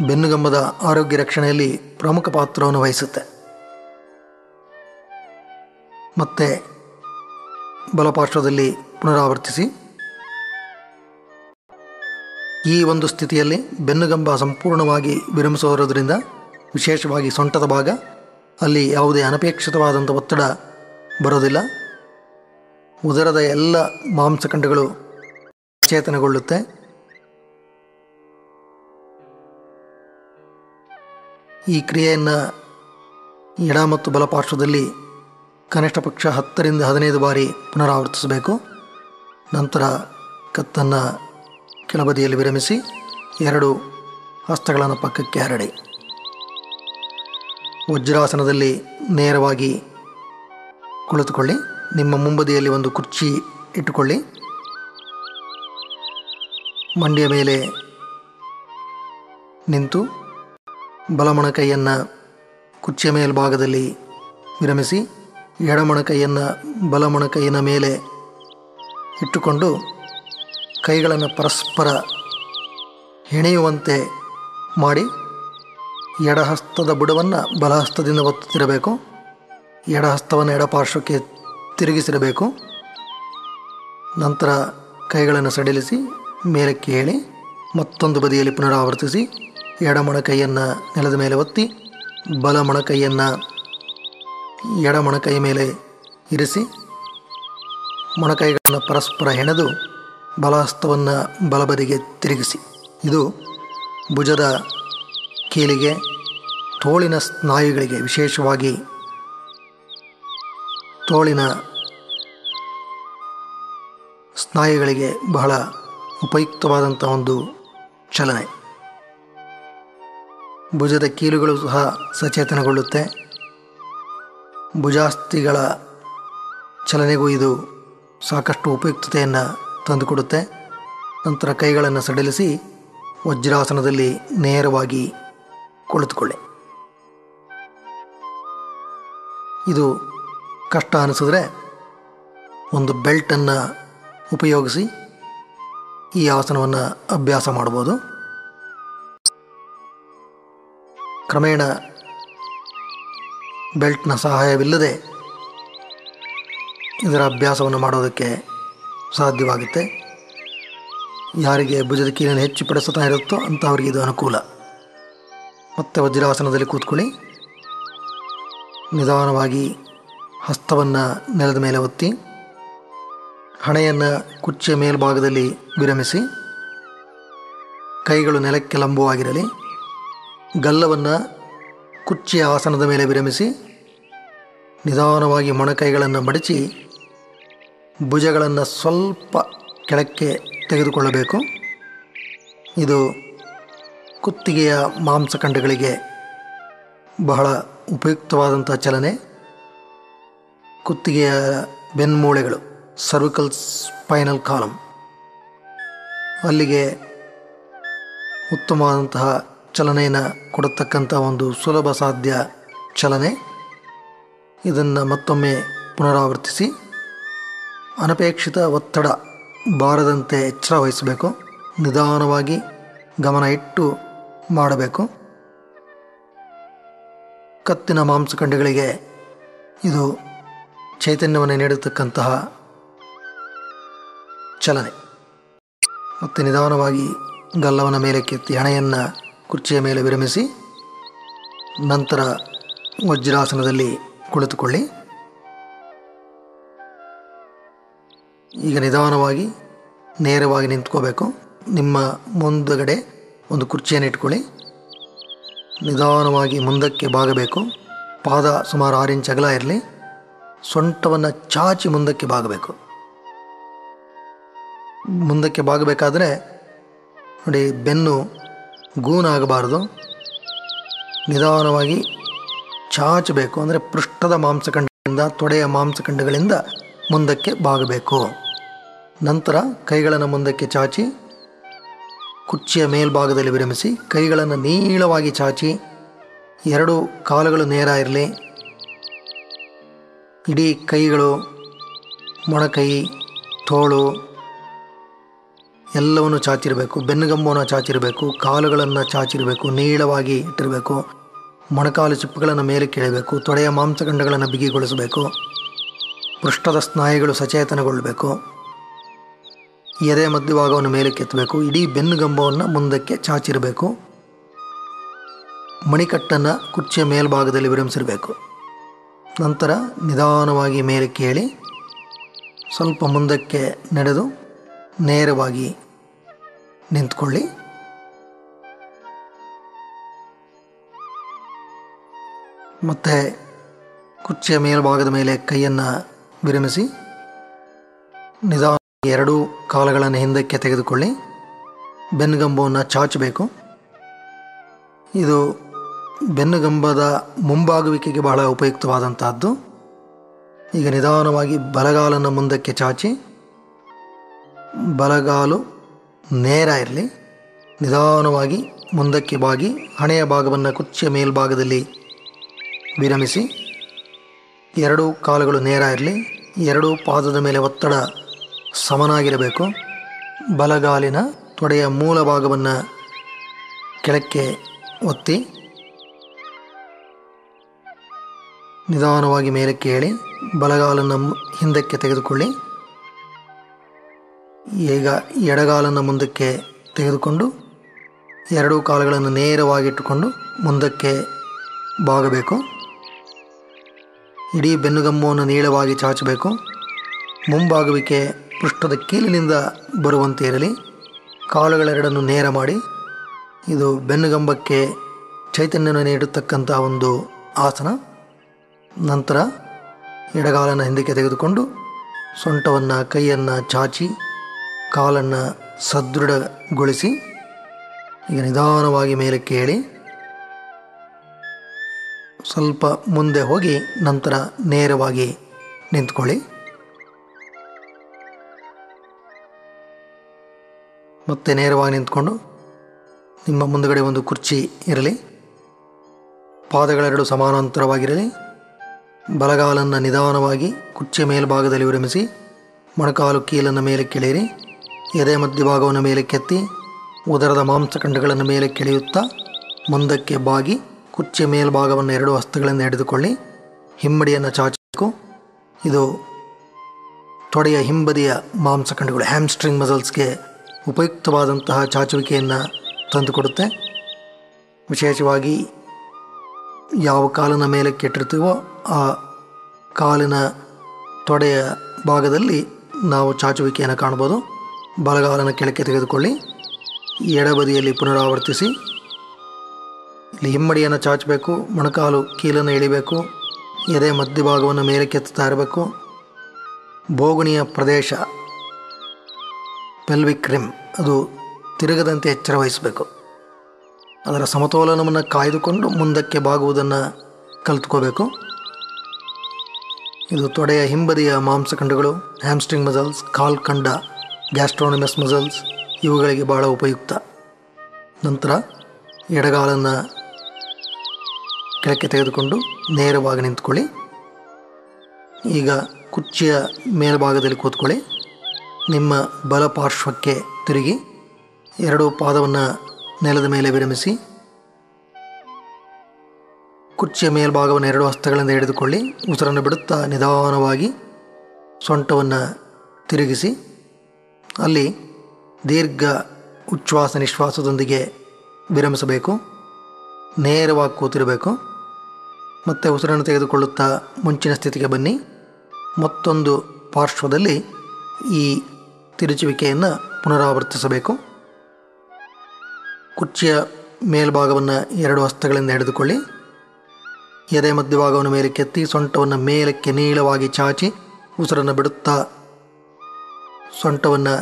ಬೆನ್ನುಗಂಬದ ಆರೋಗ್ಯ ರಕ್ಷಣೆಯಲ್ಲಿ ಪ್ರಮುಖ ಪಾತ್ರವನ್ನು ವಹಿಸುತ್ತೆ. ಮತ್ತೆ ಬಲಪಾರ್ಶ್ವದಲ್ಲಿ ಪುನರಾವರ್ತಿಸಿ. ಈ ಒಂದು ಸ್ಥಿತಿಯಲ್ಲಿ ಬೆನ್ನುಗಂಬ ಸಂಪೂರ್ಣವಾಗಿ ವಿರಮಿಸೋದ್ರಿಂದ, ವಿಶೇಷವಾಗಿ ಸೊಂಟದ ಭಾಗ, ಅಲ್ಲಿ ಯಾವುದೇ ಅನಪೇಕ್ಷಿತವಾದಂಥ ಒತ್ತಡ ಬರೋದಿಲ್ಲ. ಉದರದ ಎಲ್ಲ ಮಾಂಸಖಂಡಗಳು ಚೇತನಗೊಳ್ಳುತ್ತೆ. ಈ ಕ್ರಿಯೆಯನ್ನು ಎಡ ಮತ್ತು ಬಲಪಾರ್ಶ್ವದಲ್ಲಿ ಕನಿಷ್ಠ ಪಕ್ಷ 10ರಿಂದ 15 ಬಾರಿ ಪುನರಾವರ್ತಿಸಬೇಕು. ನಂತರ ಕತ್ತನ್ನು ಕೆಳಬದಿಯಲ್ಲಿ ವಿರಮಿಸಿ 2 ಹಸ್ತಗಳನ್ನು ಪಕ್ಕಕ್ಕೆ ಹರಡಿ ವಜ್ರಾಸನದಲ್ಲಿ ನೇರವಾಗಿ ಕುಳಿತುಕೊಳ್ಳಿ. ನಿಮ್ಮ ಮುಂಬದಿಯಲ್ಲಿ ಒಂದು ಕುರ್ಚಿ ಇಟ್ಟುಕೊಳ್ಳಿ. ಮಂಡಿಯ ಮೇಲೆ ನಿಂತು ಬಲಮೊಣಕೈಯನ್ನು ಕುರ್ಚಿಯ ಮೇಲ್ಭಾಗದಲ್ಲಿ ವಿರಮಿಸಿ ಎಡಮೊಣಕೈಯನ್ನು ಬಲಮೊಣಕೈಯಿನ ಮೇಲೆ ಇಟ್ಟುಕೊಂಡು ಕೈಗಳನ್ನು ಪರಸ್ಪರ ಹೆಣೆಯುವಂತೆ ಮಾಡಿ ಎಡಹಸ್ತದ ಬುಡವನ್ನು ಬಲಹಸ್ತದಿಂದ ಒತ್ತುತ್ತಿರಬೇಕು. ಎಡಹಸ್ತವನ್ನು ಎಡಪಾರ್ಶ್ವಕ್ಕೆ ತಿರುಗಿಸಿರಬೇಕು. ನಂತರ ಕೈಗಳನ್ನು ಸಡಿಲಿಸಿ ಮೇಲಕ್ಕೆ ಏಳಿ ಮತ್ತೊಂದು ಬದಿಯಲ್ಲಿ ಪುನರಾವರ್ತಿಸಿ ಎಡಮೊಣಕೈಯನ್ನು ನೆಲದ ಮೇಲೆ ಒತ್ತಿ ಬಲಮೊಣಕೈಯನ್ನು ಎಡಮೊಣಕೈ ಮೇಲೆ ಇರಿಸಿ ಮೊಣಕೈಗಳನ್ನು ಪರಸ್ಪರ ಹೆಣೆದು ಬಲಹಸ್ತವನ್ನು ಬಲಬದಿಗೆ ತಿರುಗಿಸಿ. ಇದು ಭುಜದ ಕೀಲಿಗೆ, ತೋಳಿನ ಸ್ನಾಯುಗಳಿಗೆ, ವಿಶೇಷವಾಗಿ ತೋಳಿನ ಸ್ನಾಯುಗಳಿಗೆ ಬಹಳ ಉಪಯುಕ್ತವಾದಂಥ ಒಂದು ಚಲನೆ. ಭುಜದ ಕೀಲುಗಳು ಸಹ ಸಚೇತನಗೊಳ್ಳುತ್ತೆ. ಭುಜಾಸ್ಥಿಗಳ ಚಲನೆಗೂ ಇದು ಸಾಕಷ್ಟು ಉಪಯುಕ್ತತೆಯನ್ನು ತಂದುಕೊಡುತ್ತೆ. ನಂತರ ಕೈಗಳನ್ನು ಸಡಿಲಿಸಿ ವಜ್ರಾಸನದಲ್ಲಿ ನೇರವಾಗಿ ಕುಳಿತುಕೊಳ್ಳಿ. ಇದು ಕಷ್ಟ ಅನಿಸಿದ್ರೆ ಒಂದು ಬೆಲ್ಟನ್ನು ಉಪಯೋಗಿಸಿ ಈ ಆಸನವನ್ನು ಅಭ್ಯಾಸ ಮಾಡ್ಬೋದು. ಕ್ರಮೇಣ ಬೆಲ್ಟ್ನ ಸಹಾಯವಿಲ್ಲದೆ ಇದರ ಅಭ್ಯಾಸವನ್ನು ಮಾಡೋದಕ್ಕೆ ಸಾಧ್ಯವಾಗುತ್ತೆ. ಯಾರಿಗೆ ಭುಜದ ಕೀಲನ್ನು ಹೆಚ್ಚು ಪಡಿಸ್ತಾ ಇರುತ್ತೋ ಅಂಥವರಿಗೆ ಇದು ಅನುಕೂಲ. ಮತ್ತೆ ವಜ್ರಾಸನದಲ್ಲಿ ಕೂತ್ಕೊಳ್ಳಿ. ನಿಧಾನವಾಗಿ ಹಸ್ತವನ್ನು ನೆಲದ ಮೇಲೆ ಒತ್ತಿ ಹಣೆಯನ್ನು ಕುರ್ಚಿಯ ಮೇಲ್ಭಾಗದಲ್ಲಿ ವಿರಮಿಸಿ, ಕೈಗಳು ನೆಲಕ್ಕೆ ಲಂಬವಾಗಿರಲಿ. ಗಲ್ಲವನ್ನು ಕುರ್ಚಿಯ ಆಸನದ ಮೇಲೆ ವಿರಮಿಸಿ ನಿಧಾನವಾಗಿ ಮೊಣಕೈಗಳನ್ನು ಮಡಚಿ ಭುಜಗಳನ್ನು ಸ್ವಲ್ಪ ಕೆಳಕ್ಕೆ ತೆಗೆದುಕೊಳ್ಳಬೇಕು. ಇದು ಕುತ್ತಿಗೆಯ ಮಾಂಸಖಂಡಗಳಿಗೆ ಬಹಳ ಉಪಯುಕ್ತವಾದಂಥ ಚಲನೆ. ಕುತ್ತಿಗೆಯ ಬೆನ್ಮೂಳೆಗಳು, ಸರ್ವಿಕಲ್ ಸ್ಪೈನಲ್ ಕಾಲಮ್, ಅಲ್ಲಿಗೆ ಉತ್ತಮವಾದಂತಹ ಚಲನೆಯನ್ನು ಕೊಡತಕ್ಕಂಥ ಒಂದು ಸುಲಭ ಸಾಧ್ಯ ಚಲನೆ. ಇದನ್ನು ಮತ್ತೊಮ್ಮೆ ಪುನರಾವರ್ತಿಸಿ ಅನಪೇಕ್ಷಿತ ಒತ್ತಡ ಬಾರದಂತೆ ಎಚ್ಚರ ವಹಿಸಬೇಕು. ನಿಧಾನವಾಗಿ ಗಮನ ಇಟ್ಟು ಮಾಡಬೇಕು. ಕತ್ತಿನ ಮಾಂಸಖಂಡಗಳಿಗೆ ಇದು ಚೈತನ್ಯವನ್ನು ನೀಡತಕ್ಕಂತಹ ಚಲನೆ. ಮತ್ತು ನಿಧಾನವಾಗಿ ಗಲ್ಲವನ್ನು ಮೇಲೆ ಕೆತ್ತಿ ಹಣೆಯನ್ನು ಕುರ್ಚಿಯ ಮೇಲೆ ವಿರಮಿಸಿ ನಂತರ ವಜ್ರಾಸನದಲ್ಲಿ ಕುಳಿತುಕೊಳ್ಳಿ. ಈಗ ನಿಧಾನವಾಗಿ ನೇರವಾಗಿ ನಿಂತ್ಕೋಬೇಕು. ನಿಮ್ಮ ಮುಂದುಗಡೆ ಒಂದು ಕುರ್ಚಿಯನ್ನು ಇಟ್ಕೊಳ್ಳಿ. ನಿಧಾನವಾಗಿ ಮುಂದಕ್ಕೆ ಬಾಗಬೇಕು. ಪಾದ ಸುಮಾರು 6 ಇಂಚ್ ಅಗಲ ಇರಲಿ. ಸೊಂಟವನ್ನು ಚಾಚಿ ಮುಂದಕ್ಕೆ ಬಾಗಬೇಕು. ಮುಂದಕ್ಕೆ ಬಾಗಬೇಕಾದ್ರೆ ನೋಡಿ, ಬೆನ್ನು ಗೂನಾಗಬಾರದು. ನಿಧಾನವಾಗಿ ಚಾಚಬೇಕು. ಅಂದರೆ ಪೃಷ್ಠದ ಮಾಂಸಖಂಡಗಳಿಂದ, ತೊಡೆಯ ಮಾಂಸಖಂಡಗಳಿಂದ ಮುಂದಕ್ಕೆ ಬಾಗಬೇಕು. ನಂತರ ಕೈಗಳನ್ನು ಮುಂದಕ್ಕೆ ಚಾಚಿ ಕುರ್ಚಿಯ ಮೇಲ್ಭಾಗದಲ್ಲಿ ವಿರಮಿಸಿ ಕೈಗಳನ್ನು ನೀಳವಾಗಿ ಚಾಚಿ 2 ಕಾಲುಗಳು ನೇರ ಇರಲಿ. ಇಡೀ ಕೈಗಳು, ಮೊಣಕೈ, ತೋಳು ಎಲ್ಲವನ್ನು ಚಾಚಿರಬೇಕು. ಬೆನ್ನುಗಂಬವನ್ನು ಚಾಚಿರಬೇಕು. ಕಾಲುಗಳನ್ನು ಚಾಚಿರಬೇಕು, ನೀಳವಾಗಿ ಇಟ್ಟಿರಬೇಕು. ಮೊಣಕಾಲು ಚಿಪ್ಪುಗಳನ್ನು ಮೇಲೆ ಕೆಳಬೇಕು. ತೊಡೆಯ ಮಾಂಸಖಂಡಗಳನ್ನು ಬಿಗಿಗೊಳಿಸಬೇಕು. ಪೃಷ್ಠದ ಸ್ನಾಯುಗಳು ಸಚೇತನಗೊಳ್ಳಬೇಕು. ಎದೆ ಮಧ್ಯಭಾಗವನ್ನು ಮೇಲೆ ಕೆತ್ತಬೇಕು. ಇಡೀ ಬೆನ್ನುಗಂಬವನ್ನು ಮುಂದಕ್ಕೆ ಚಾಚಿರಬೇಕು. ಮಣಿಕಟ್ಟನ್ನು ಕುರ್ಚಿಯ ಮೇಲ್ಭಾಗದಲ್ಲಿ ವಿರಮಿಸಿರಬೇಕು. ನಂತರ ನಿಧಾನವಾಗಿ ಮೇಲೆ ಕೇಳಿ ಸ್ವಲ್ಪ ಮುಂದಕ್ಕೆ ನಡೆದು ನೇರವಾಗಿ ನಿಂತ್ಕೊಳ್ಳಿ. ಮತ್ತು ಕುರ್ಚಿಯ ಮೇಲ್ಭಾಗದ ಮೇಲೆ ಕೈಯನ್ನು ವಿರಮಿಸಿ ನಿಧಾನವಾಗಿ 2 ಕಾಲುಗಳನ್ನು ಹಿಂದಕ್ಕೆ ತೆಗೆದುಕೊಳ್ಳಿ. ಬೆನ್ನುಗಂಬವನ್ನು ಚಾಚಬೇಕು. ಇದು ಬೆನ್ನುಗಂಬದ ಮುಂಬಾಗುವಿಕೆಗೆ ಬಹಳ ಉಪಯುಕ್ತವಾದಂತಹದ್ದು. ಈಗ ನಿಧಾನವಾಗಿ ಬಲಗಾಲನ್ನು ಮುಂದಕ್ಕೆ ಚಾಚಿ ಬಲಗಾಲು ನೇರ ಇರಲಿ. ನಿಧಾನವಾಗಿ ಮುಂದಕ್ಕೆ ಬಾಗಿ ಹಣೆಯ ಭಾಗವನ್ನು ಕುರ್ಚಿಯ ಮೇಲ್ಭಾಗದಲ್ಲಿ ವಿರಮಿಸಿ 2 ಕಾಲುಗಳು ನೇರ ಇರಲಿ. 2 ಪಾದದ ಮೇಲೆ ಒತ್ತಡ ಸಮನಾಗಿರಬೇಕು. ಬಲಗಾಲಿನ ತೊಡೆಯ ಮೂಲ ಭಾಗವನ್ನು ಕೆಳಕ್ಕೆ ಒತ್ತಿ ನಿಧಾನವಾಗಿ ಮೇಲಕ್ಕೆ ಏಳಿ ಬಲಗಾಲನ್ನು ಹಿಂದಕ್ಕೆ ತೆಗೆದುಕೊಳ್ಳಿ. ಈಗ ಎಡಗಾಲನ್ನು ಮುಂದಕ್ಕೆ ತೆಗೆದುಕೊಂಡು 2 ಕಾಲುಗಳನ್ನು ನೇರವಾಗಿಟ್ಟುಕೊಂಡು ಮುಂದಕ್ಕೆ ಬಾಗಬೇಕು. ಇಡೀ ಬೆನ್ನುಗಂಬವನ್ನು ನೀಳವಾಗಿ ಚಾಚಬೇಕು. ಮುಂಬಾಗುವಿಕೆ ಪೃಷ್ಠದ ಕೀಲಿನಿಂದ ಬರುವಂತೆ ಇರಲಿ. ಕಾಲುಗಳೆರಡನ್ನು ನೇರ ಮಾಡಿ. ಇದು ಬೆನ್ನುಗಂಬಕ್ಕೆ ಚೈತನ್ಯವನ್ನು ನೀಡತಕ್ಕಂಥ ಒಂದು ಆಸನ. ನಂತರ ಎಡಗಾಲನ್ನು ಹಿಂದಕ್ಕೆ ತೆಗೆದುಕೊಂಡು ಸೊಂಟವನ್ನು, ಕೈಯನ್ನು ಚಾಚಿ ಕಾಲನ್ನು ಸದೃಢಗೊಳಿಸಿ ಈಗ ನಿಧಾನವಾಗಿ ಮೇಲಕ್ಕೆ ಏಳಿ ಸ್ವಲ್ಪ ಮುಂದೆ ಹೋಗಿ ನಂತರ ನೇರವಾಗಿ ನಿಂತ್ಕೊಳ್ಳಿ. ಮತ್ತೆ ನೇರವಾಗಿ ನಿಂತ್ಕೊಂಡು ನಿಮ್ಮ ಮುಂದುಗಡೆ ಒಂದು ಕುರ್ಚಿ ಇರಲಿ. ಪಾದಗಳೆರಡು ಸಮಾನಾಂತರವಾಗಿರಲಿ. ಬಲಗಾಲನ್ನು ನಿಧಾನವಾಗಿ ಕುರ್ಚಿಯ ಮೇಲ್ಭಾಗದಲ್ಲಿ ವಿರಮಿಸಿ ಮೊಣಕಾಲು ಕೀಲನ್ನು ಮೇಲೆ ಕೆಳೆಯಿರಿ. ಎದೆ ಮಧ್ಯಭಾಗವನ್ನು ಮೇಲೆ ಕೆತ್ತಿ ಉದರದ ಮಾಂಸಖಂಡಗಳನ್ನು ಮೇಲೆ ಕೆಳೆಯುತ್ತಾ ಮುಂದಕ್ಕೆ ಬಾಗಿ ಕುರ್ಚಿಯ ಮೇಲ್ಭಾಗವನ್ನು ಎರಡು ಹಸ್ತಗಳಿಂದ ಹಿಡಿದುಕೊಳ್ಳಿ. ಹಿಮ್ಮಡಿಯನ್ನು ಚಾಚಬೇಕು. ಇದು ತೊಡೆಯ ಹಿಂಬದಿಯ ಮಾಂಸಖಂಡಗಳು ಹ್ಯಾಮ್ಸ್ಟ್ರಿಂಗ್ ಮಸಲ್ಸ್ಗೆ ಉಪಯುಕ್ತವಾದಂತಹ ಚಾಚುವಿಕೆಯನ್ನು ತಂದುಕೊಡುತ್ತೆ. ವಿಶೇಷವಾಗಿ ಯಾವ ಕಾಲಿನ ಮೇಲೆ ಕೆಟ್ಟಿರ್ತೀವೋ ಆ ಕಾಲಿನ ತೊಡೆಯ ಭಾಗದಲ್ಲಿ ನಾವು ಚಾಚುವಿಕೆಯನ್ನು ಕಾಣ್ಬೋದು. ಬಲಗಾಲನ ಕೆಳಕ್ಕೆ ತೆಗೆದುಕೊಳ್ಳಿ. ಎಡಬದಿಯಲ್ಲಿ ಪುನರಾವರ್ತಿಸಿ. ಇಲ್ಲಿ ಹಿಮ್ಮಡಿಯನ್ನು ಚಾಚಬೇಕು. ಮೊಣಕಾಲು ಕೀಲನ್ನು ಎಳಿಬೇಕು. ಎದೆ ಮಧ್ಯಭಾಗವನ್ನು ಮೇಲೆ ಕೆತ್ತುತ್ತಾ ಇರಬೇಕು. ಬೋಗುಣಿಯ ಪ್ರದೇಶ ಪೆಲ್ವಿಕ್ ರಿಮ್ ಅದು ತಿರುಗದಂತೆ ಎಚ್ಚರ ವಹಿಸಬೇಕು. ಅದರ ಸಮತೋಲನವನ್ನು ಕಾಯ್ದುಕೊಂಡು ಮುಂದಕ್ಕೆ ಬಾಗುವುದನ್ನು ಕಲಿತ್ಕೋಬೇಕು. ಇದು ತೊಡೆಯ ಹಿಂಬದಿಯ ಮಾಂಸಖಂಡಗಳು, ಹ್ಯಾಮ್ಸ್ಟ್ರಿಂಗ್ ಮಸಲ್ಸ್, ಕಾಲ್ಖಂಡ, ಗ್ಯಾಸ್ಟ್ರೋನಮಸ್ ಮಸಲ್ಸ್ ಇವುಗಳಿಗೆ ಭಾಳ ಉಪಯುಕ್ತ. ನಂತರ ಎಡಗಾಲನ್ನು ಕೆಳಕ್ಕೆ ತೆಗೆದುಕೊಂಡು ನೇರವಾಗಿ ನಿಂತ್ಕೊಳ್ಳಿ. ಈಗ ಕುರ್ಚಿಯ ಮೇಲ್ಭಾಗದಲ್ಲಿ ಕೂತ್ಕೊಳ್ಳಿ. ನಿಮ್ಮ ಬಲ ಪಾರ್ಶ್ವಕ್ಕೆ ತಿರುಗಿ ಎರಡೂ ಪಾದವನ್ನು ನೆಲದ ಮೇಲೆ ವಿರಮಿಸಿ ಕುರ್ಚಿಯ ಮೇಲ್ಭಾಗವನ್ನು ಎರಡು ಹಸ್ತಗಳಿಂದ ಹಿಡಿದುಕೊಳ್ಳಿ. ಉಸಿರನ್ನು ಬಿಡುತ್ತಾ ನಿಧಾನವಾಗಿ ಸೊಂಟವನ್ನು ತಿರುಗಿಸಿ ಅಲ್ಲಿ ದೀರ್ಘ ಉಚ್ಛ್ವಾಸ ನಿಶ್ವಾಸದೊಂದಿಗೆ ವಿರಮಿಸಬೇಕು. ನೇರವಾಗಿ ಕೂತಿರಬೇಕು. ಮತ್ತು ಉಸಿರನ್ನು ತೆಗೆದುಕೊಳ್ಳುತ್ತಾ ಮುಂಚಿನ ಸ್ಥಿತಿಗೆ ಬನ್ನಿ. ಮತ್ತೊಂದು ಪಾರ್ಶ್ವದಲ್ಲಿ ಈ ತಿರುಚುವಿಕೆಯನ್ನು ಪುನರಾವರ್ತಿಸಬೇಕು. ಕುರ್ಚಿಯ ಮೇಲ್ಭಾಗವನ್ನು ಎರಡು ಹಸ್ತಗಳಿಂದ ಹಿಡಿದುಕೊಳ್ಳಿ. ಎದೆ ಮಧ್ಯಭಾಗವನ್ನು ಮೇಲೆ ಕೆತ್ತಿ ಸೊಂಟವನ್ನು ಮೇಲಕ್ಕೆ ನೀಳವಾಗಿ ಚಾಚಿ ಉಸಿರನ್ನು ಬಿಡುತ್ತಾ ಸೊಂಟವನ್ನು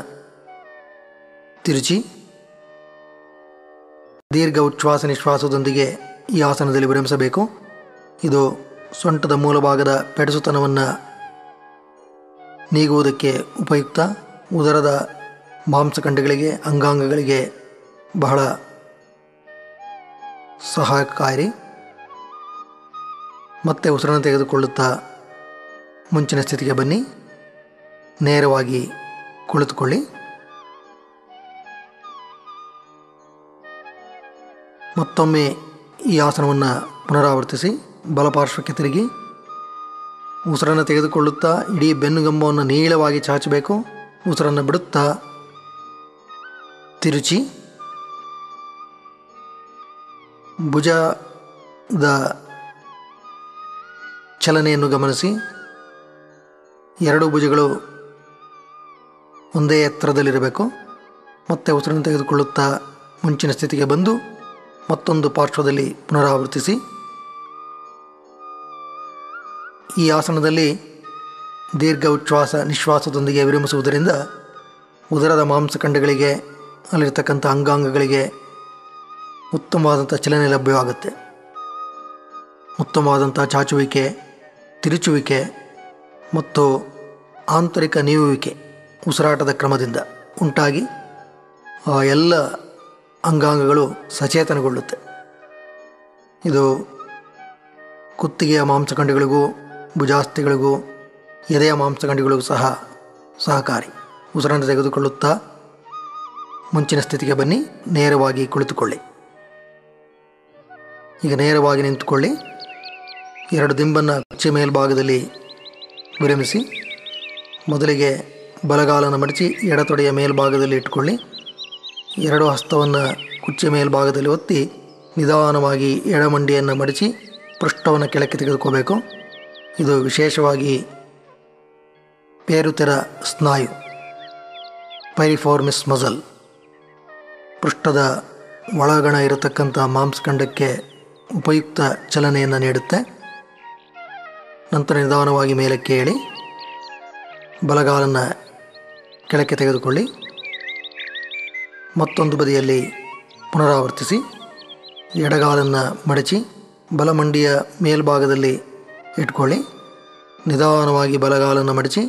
ತಿರುಚಿ ದೀರ್ಘ ಉಚ್ಛ್ವಾಸ ನಿಶ್ವಾಸದೊಂದಿಗೆ ಈ ಆಸನದಲ್ಲಿ ವಿರಮಿಸಬೇಕು. ಇದು ಸೊಂಟದ ಮೂಲಭಾಗದ ಪೆಡಸುತನವನ್ನು ನೀಗುವುದಕ್ಕೆ ಉಪಯುಕ್ತ. ಉದರದ ಮಾಂಸಖಂಡಗಳಿಗೆ ಅಂಗಾಂಗಗಳಿಗೆ ಬಹಳ ಸಹಾಯಕಾರಿ. ಮತ್ತೆ ಉಸಿರನ್ನು ತೆಗೆದುಕೊಳ್ಳುತ್ತಾ ಮುಂಚಿನ ಸ್ಥಿತಿಗೆ ಬನ್ನಿ. ನೇರವಾಗಿ ಕುಳಿತುಕೊಳ್ಳಿ. ಮತ್ತೊಮ್ಮೆ ಈ ಆಸನವನ್ನು ಪುನರಾವರ್ತಿಸಿ ಬಲಪಾರ್ಶ್ವಕ್ಕೆ ತಿರುಗಿ ಉಸಿರನ್ನು ತೆಗೆದುಕೊಳ್ಳುತ್ತಾ ಇಡೀ ಬೆನ್ನುಗಂಬವನ್ನು ನೀಳವಾಗಿ ಚಾಚಬೇಕು. ಉಸಿರನ್ನು ಬಿಡುತ್ತಾ ತಿರುಚಿ ಭುಜದ ಚಲನೆಯನ್ನು ಗಮನಿಸಿ. ಎರಡೂ ಭುಜಗಳು ಒಂದೇ ಎತ್ತರದಲ್ಲಿರಬೇಕು. ಮತ್ತೆ ಉಸಿರನ್ನು ತೆಗೆದುಕೊಳ್ಳುತ್ತಾ ಮುಂಚಿನ ಸ್ಥಿತಿಗೆ ಬಂದು ಮತ್ತೊಂದು ಪಾರ್ಶ್ವದಲ್ಲಿ ಪುನರಾವರ್ತಿಸಿ. ಈ ಆಸನದಲ್ಲಿ ದೀರ್ಘ ಉಚ್ಛ್ವಾಸ ನಿಶ್ವಾಸದೊಂದಿಗೆ ವಿರಮಿಸುವುದರಿಂದ ಉದರದ ಮಾಂಸಖಂಡಗಳಿಗೆ ಅಲ್ಲಿರ್ತಕ್ಕಂಥ ಅಂಗಾಂಗಗಳಿಗೆ ಉತ್ತಮವಾದಂಥ ಚಲನೆ ಲಭ್ಯವಾಗುತ್ತೆ. ಉತ್ತಮವಾದಂಥ ಚಾಚುವಿಕೆ, ತಿರುಚುವಿಕೆ ಮತ್ತು ಆಂತರಿಕ ನೀವುವಿಕೆ ಉಸಿರಾಟದ ಕ್ರಮದಿಂದ ಉಂಟಾಗಿ ಆ ಎಲ್ಲ ಅಂಗಾಂಗಗಳು ಸಚೇತನಗೊಳ್ಳುತ್ತೆ. ಇದು ಕುತ್ತಿಗೆಯ ಮಾಂಸಖಂಡಗಳಿಗೂ ಭುಜಾಸ್ಥಿಗಳಿಗೂ ಎದೆಯ ಮಾಂಸಖಂಡಗಳಿಗೂ ಸಹ ಸಹಕಾರಿ. ಉಸಿರನ್ನು ತೆಗೆದುಕೊಳ್ಳುತ್ತಾ ಮುಂಚಿನ ಸ್ಥಿತಿಗೆ ಬನ್ನಿ. ನೇರವಾಗಿ ಕುಳಿತುಕೊಳ್ಳಿ. ಈಗ ನೇರವಾಗಿ ನಿಂತುಕೊಳ್ಳಿ. ಎರಡು ದಿಂಬನ್ನು ಕುರ್ಚಿ ಮೇಲ್ಭಾಗದಲ್ಲಿ ವಿರಮಿಸಿ ಮೊದಲಿಗೆ ಬಲಗಾಲನ್ನು ಮಡಚಿ ಎಡತೊಡೆಯ ಮೇಲ್ಭಾಗದಲ್ಲಿ ಇಟ್ಟುಕೊಳ್ಳಿ. ಎರಡು ಹಸ್ತವನ್ನು ಕುರ್ಚಿ ಮೇಲ್ಭಾಗದಲ್ಲಿ ಒತ್ತಿ ನಿಧಾನವಾಗಿ ಎಡಮಂಡಿಯನ್ನು ಮಡಚಿ ಪೃಷ್ಠವನ್ನು ಕೆಳಕ್ಕೆ ತೆಗೆದುಕೋಬೇಕು. ಇದು ವಿಶೇಷವಾಗಿ ಪೇರುತೆರ ಸ್ನಾಯು ಪೈರಿಫಾರ್ಮಿಸ್ ಮಸಲ್ ಪೃಷ್ಠದ ಒಳಗಣ ಇರತಕ್ಕಂಥ ಮಾಂಸಖಂಡಕ್ಕೆ ಉಪಯುಕ್ತ ಚಲನೆಯನ್ನು ನೀಡುತ್ತೆ. ನಂತರ ನಿಧಾನವಾಗಿ ಮೇಲಕ್ಕೆ ಏಳಿ ಬಲಗಾಲನ್ನು ಕೆಳಕ್ಕೆ ತೆಗೆದುಕೊಳ್ಳಿ. ಮತ್ತೊಂದು ಬದಿಯಲ್ಲಿ ಪುನರಾವರ್ತಿಸಿ ಎಡಗಾಲನ್ನು ಮಡಚಿ ಬಲಮಂಡಿಯ ಮೇಲ್ಭಾಗದಲ್ಲಿ ಇಟ್ಕೊಳ್ಳಿ. ನಿಧಾನವಾಗಿ ಬಲಗಾಲನ್ನು ಮಡಚಿ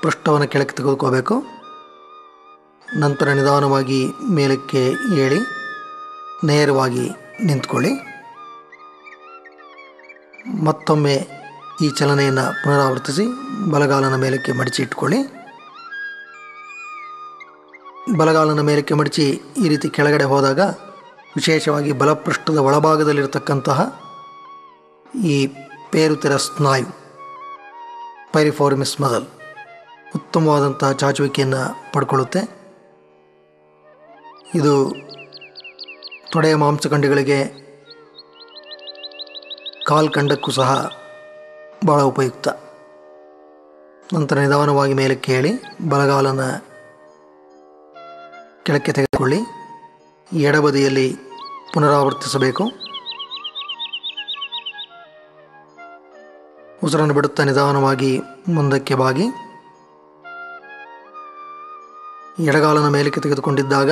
ಪೃಷ್ಠವನ್ನು ಕೆಳಕ್ಕೆ ತೆಗೆದುಕೋಬೇಕು. ನಂತರ ನಿಧಾನವಾಗಿ ಮೇಲಕ್ಕೆ ಏಳಿ ನೇರವಾಗಿ ನಿಂತ್ಕೊಳ್ಳಿ. ಮತ್ತೊಮ್ಮೆ ಈ ಚಲನೆಯನ್ನು ಪುನರಾವರ್ತಿಸಿ ಬಲಗಾಲನ ಮೇಲಕ್ಕೆ ಮಡಚಿ ಇಟ್ಕೊಳ್ಳಿ. ಬಲಗಾಲನ ಮೇಲಕ್ಕೆ ಮಡಚಿ ಈ ರೀತಿ ಕೆಳಗಡೆ ಹೋದಾಗ ವಿಶೇಷವಾಗಿ ಬಲಪೃಷ್ಠದ ಒಳಭಾಗದಲ್ಲಿರತಕ್ಕಂತಹ ಈ ಪೇರುತೆರ ಸ್ನಾಯು ಪೈರಿಫಾರ್ಮಿಸ್ ಮಸಲ್ ಉತ್ತಮವಾದಂತಹ ಚಾಚುವಿಕೆಯನ್ನು ಪಡ್ಕೊಳ್ಳುತ್ತೆ. ಇದು ತೊಡೆಯ ಮಾಂಸಖಂಡಗಳಿಗೆ ಕಾಲ್ಖಂಡಕ್ಕೂ ಸಹ ಭಾಳ ಉಪಯುಕ್ತ. ನಂತರ ನಿಧಾನವಾಗಿ ಮೇಲಕ್ಕೆ ಏಳಿ ಬಲಗಾಲನ ಕೆಳಕ್ಕೆ ತೆಗೆದುಕೊಳ್ಳಿ. ಎಡಬದಿಯಲ್ಲಿ ಪುನರಾವರ್ತಿಸಬೇಕು. ಉಸಿರನ್ನು ಬಿಡುತ್ತಾ ನಿಧಾನವಾಗಿ ಮುಂದಕ್ಕೆ ಬಾಗಿ ಎಡಗಾಲನ ಮೇಲಕ್ಕೆ ತೆಗೆದುಕೊಂಡಿದ್ದಾಗ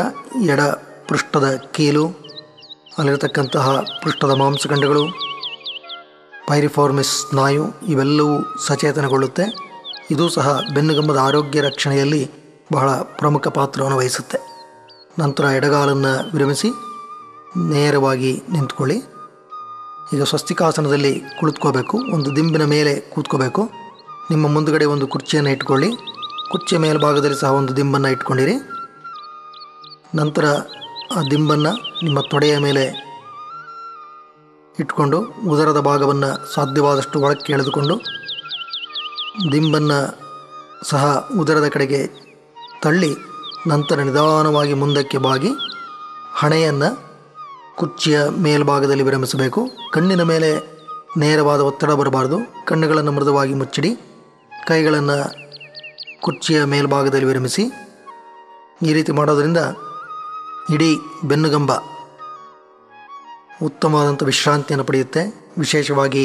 ಎಡ ಪೃಷ್ಠದ ಕೀಲು, ಅಲ್ಲಿರತಕ್ಕಂತಹ ಪೃಷ್ಠದ ಮಾಂಸಖಂಡಗಳು, ಪೈರಿಫಾರ್ಮಿಸ್ ಸ್ನಾಯು ಇವೆಲ್ಲವೂ ಸಚೇತನಗೊಳ್ಳುತ್ತೆ. ಇದು ಸಹ ಬೆನ್ನುಗಂಬದ ಆರೋಗ್ಯ ರಕ್ಷಣೆಯಲ್ಲಿ ಬಹಳ ಪ್ರಮುಖ ಪಾತ್ರವನ್ನು ವಹಿಸುತ್ತೆ. ನಂತರ ಎಡಗಾಲನ್ನು ವಿರಮಿಸಿ ನೇರವಾಗಿ ನಿಂತ್ಕೊಳ್ಳಿ. ಈಗ ಸ್ವಸ್ತಿಕಾಸನದಲ್ಲಿ ಕುಳಿತುಕೋಬೇಕು. ಒಂದು ದಿಂಬಿನ ಮೇಲೆ ಕೂತ್ಕೋಬೇಕು. ನಿಮ್ಮ ಮುಂದುಗಡೆ ಒಂದು ಕುರ್ಚಿಯನ್ನು ಇಟ್ಕೊಳ್ಳಿ. ಕುರ್ಚಿಯ ಮೇಲ್ಭಾಗದಲ್ಲಿ ಸಹ ಒಂದು ದಿಂಬನ್ನು ಇಟ್ಕೊಂಡಿರಿ. ನಂತರ ಆ ದಿಂಬನ್ನು ನಿಮ್ಮ ತೊಡೆಯ ಮೇಲೆ ಇಟ್ಕೊಂಡು ಉದರದ ಭಾಗವನ್ನು ಸಾಧ್ಯವಾದಷ್ಟು ಒಳಕ್ಕೆ ಎಳೆದುಕೊಂಡು ದಿಂಬನ್ನು ಸಹ ಉದರದ ಕಡೆಗೆ ತಳ್ಳಿ ನಂತರ ನಿಧಾನವಾಗಿ ಮುಂದಕ್ಕೆ ಬಾಗಿ ಹಣೆಯನ್ನು ಕುರ್ಚಿಯ ಮೇಲ್ಭಾಗದಲ್ಲಿ ವಿರಮಿಸಬೇಕು. ಕಣ್ಣಿನ ಮೇಲೆ ನೇರವಾದ ಒತ್ತಡ ಬರಬಾರ್ದು. ಕಣ್ಣುಗಳನ್ನು ಮೃದುವಾಗಿ ಮುಚ್ಚಿಡಿ. ಕೈಗಳನ್ನು ಕುರ್ಚಿಯ ಮೇಲ್ಭಾಗದಲ್ಲಿ ವಿರಮಿಸಿ. ಈ ರೀತಿ ಮಾಡೋದರಿಂದ ಇಡೀ ಬೆನ್ನುಗಂಬ ಉತ್ತಮವಾದಂಥ ವಿಶ್ರಾಂತಿಯನ್ನು ಪಡೆಯುತ್ತೆ. ವಿಶೇಷವಾಗಿ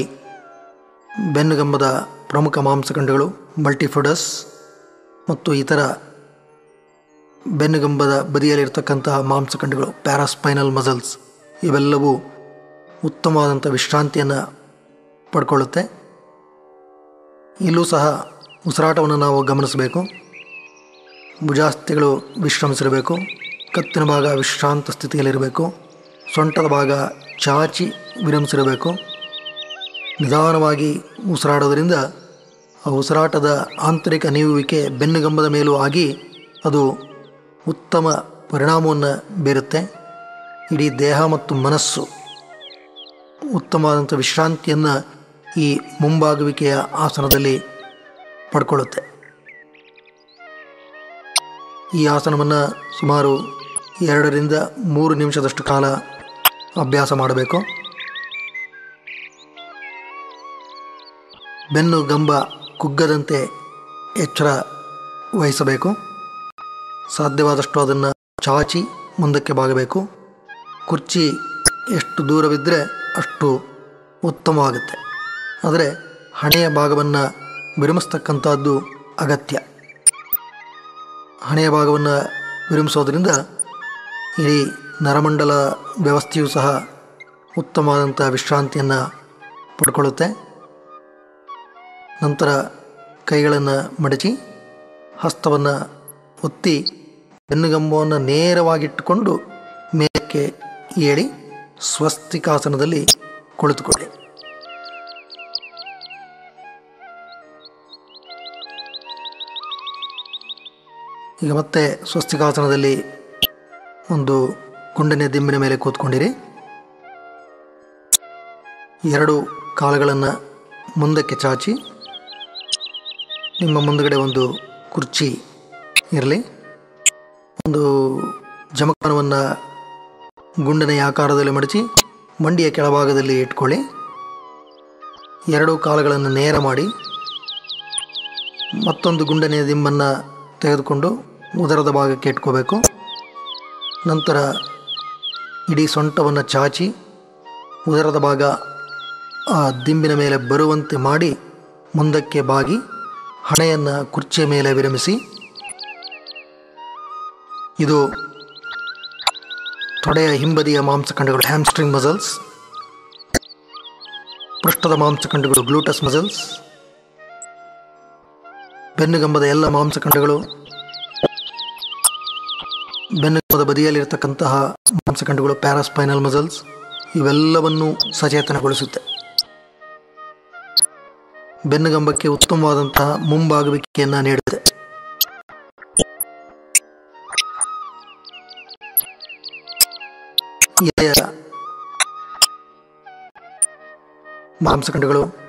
ಬೆನ್ನುಗಂಬದ ಪ್ರಮುಖ ಮಾಂಸಖಂಡಗಳು ಮಲ್ಟಿಫುಡಸ್ ಮತ್ತು ಇತರ ಬೆನ್ನುಗಂಬದ ಬದಿಯಲ್ಲಿರ್ತಕ್ಕಂತಹ ಮಾಂಸಖಂಡಗಳು ಪ್ಯಾರಾಸ್ಪೈನಲ್ ಮಸಲ್ಸ್ ಇವೆಲ್ಲವೂ ಉತ್ತಮವಾದಂಥ ವಿಶ್ರಾಂತಿಯನ್ನು ಪಡ್ಕೊಳ್ಳುತ್ತೆ. ಇಲ್ಲೂ ಸಹ ಉಸಿರಾಟವನ್ನು ನಾವು ಗಮನಿಸಬೇಕು. ಭುಜಾಸ್ಥಿಗಳು ವಿಶ್ರಮಿಸಿರಬೇಕು. ಕತ್ತಿನ ಭಾಗ ವಿಶ್ರಾಂತ ಸ್ಥಿತಿಯಲ್ಲಿರಬೇಕು. ಸೊಂಟದ ಭಾಗ ಚಾಚಿ ವಿರಮಿಸಿರಬೇಕು. ನಿಧಾನವಾಗಿ ಉಸಿರಾಡೋದರಿಂದ ಆ ಉಸಿರಾಟದ ಆಂತರಿಕ ನೀವುವಿಕೆ ಬೆನ್ನುಗಂಬದ ಮೇಲೂ ಆಗಿ ಅದು ಉತ್ತಮ ಪರಿಣಾಮವನ್ನು ಬೀರುತ್ತೆ. ಇಡೀ ದೇಹ ಮತ್ತು ಮನಸ್ಸು ಉತ್ತಮವಾದಂಥ ವಿಶ್ರಾಂತಿಯನ್ನು ಈ ಮುಂಬಾಗುವಿಕೆಯ ಆಸನದಲ್ಲಿ ಪಡ್ಕೊಳ್ಳುತ್ತೆ. ಈ ಆಸನವನ್ನು ಸುಮಾರು 2 ರಿಂದ 3 ನಿಮಿಷದಷ್ಟು ಕಾಲ ಅಭ್ಯಾಸ ಮಾಡಬೇಕು. ಬೆನ್ನು ಗಂಬ ಕುಗ್ಗದಂತೆ ಎಚ್ಚರ ವಹಿಸಬೇಕು. ಸಾಧ್ಯವಾದಷ್ಟು ಅದನ್ನು ಚಾಚಿ ಮುಂದಕ್ಕೆ ಬಾಗಬೇಕು. ಕುರ್ಚಿ ಎಷ್ಟು ದೂರವಿದ್ದರೆ ಅಷ್ಟು ಉತ್ತಮವಾಗುತ್ತೆ. ಆದರೆ ಹಣೆಯ ಭಾಗವನ್ನು ವಿರಮಿಸ್ತಕ್ಕಂಥದ್ದು ಅಗತ್ಯ. ಹಣೆಯ ಭಾಗವನ್ನು ವಿರಮಿಸೋದ್ರಿಂದ ಇಡೀ ನರಮಂಡಲ ವ್ಯವಸ್ಥೆಯೂ ಸಹ ಉತ್ತಮವಾದಂಥ ವಿಶ್ರಾಂತಿಯನ್ನು ಪಡ್ಕೊಳ್ಳುತ್ತೆ. ನಂತರ ಕೈಗಳನ್ನು ಮಡಚಿ ಹಸ್ತವನ್ನು ಒತ್ತಿ ಬೆನ್ನುಗಂಬವನ್ನು ನೇರವಾಗಿಟ್ಟುಕೊಂಡು ಮೇಲಕ್ಕೆ ಏಳಿ ಸ್ವಸ್ತಿಕಾಸನದಲ್ಲಿ ಕುಳಿತುಕೊಳ್ಳಿ. ಈಗ ಮತ್ತೆ ಸ್ವಸ್ತಿಕಾಸನದಲ್ಲಿ ಒಂದು ಗುಂಡನೆಯ ದಿಂಬಿನ ಮೇಲೆ ಕೂತ್ಕೊಂಡಿರಿ. 2 ಕಾಲುಗಳನ್ನು ಮುಂದಕ್ಕೆ ಚಾಚಿ ನಿಮ್ಮ ಮುಂದುಗಡೆ ಒಂದು ಕುರ್ಚಿ ಇರಲಿ. ಒಂದು ಜಮಖಾನವನ್ನು ಗುಂಡನೆಯ ಆಕಾರದಲ್ಲಿ ಮಡಚಿ ಮಂಡಿಯ ಕೆಳಭಾಗದಲ್ಲಿ ಇಟ್ಕೊಳ್ಳಿ. 2 ಕಾಲುಗಳನ್ನು ನೇರ ಮಾಡಿ ಮತ್ತೊಂದು ಗುಂಡನೆಯ ದಿಂಬನ್ನು ತೆಗೆದುಕೊಂಡು ಉದರದ ಭಾಗಕ್ಕೆ ಇಟ್ಕೋಬೇಕು. ನಂತರ ಇಡೀ ಸೊಂಟವನ್ನು ಚಾಚಿ ಉದರದ ಭಾಗ ಆ ದಿಂಬಿನ ಮೇಲೆ ಬರುವಂತೆ ಮಾಡಿ ಮುಂದಕ್ಕೆ ಬಾಗಿ ಹಣೆಯನ್ನು ಕುರ್ಚಿಯ ಮೇಲೆ ವಿರಮಿಸಿ. ಇದು ತೊಡೆಯ ಹಿಂಬದಿಯ ಮಾಂಸಖಂಡಗಳು ಹ್ಯಾಮ್ಸ್ಟ್ರಿಂಗ್ ಮಸಲ್ಸ್. ಪೃಷ್ಠದ ಮಾಂಸಖಂಡಗಳು ಗ್ಲೂಟಸ್ ಮಸಲ್ಸ್, ಬೆನ್ನುಗಂಬದ ಎಲ್ಲ ಮಾಂಸಖಂಡಗಳು, ಬೆನ್ನುಗಂಬದ ಬದಿಯಲ್ಲಿರತಕ್ಕಂತಹ ಮಾಂಸಖಂಡಗಳು ಪ್ಯಾರಾಸ್ಪೈನಲ್ ಮಸಲ್ಸ್ ಇವೆಲ್ಲವನ್ನು ಸಚೇತನಗೊಳಿಸುತ್ತೆ. ಬೆನ್ನುಗಂಬಕ್ಕೆ ಉತ್ತಮವಾದಂತಹ ಮುಂಬಾಗುವಿಕೆಯನ್ನು ನೀಡುತ್ತೆ. ಎಲೆಯ ಮಾಂಸಖಂಡಗಳು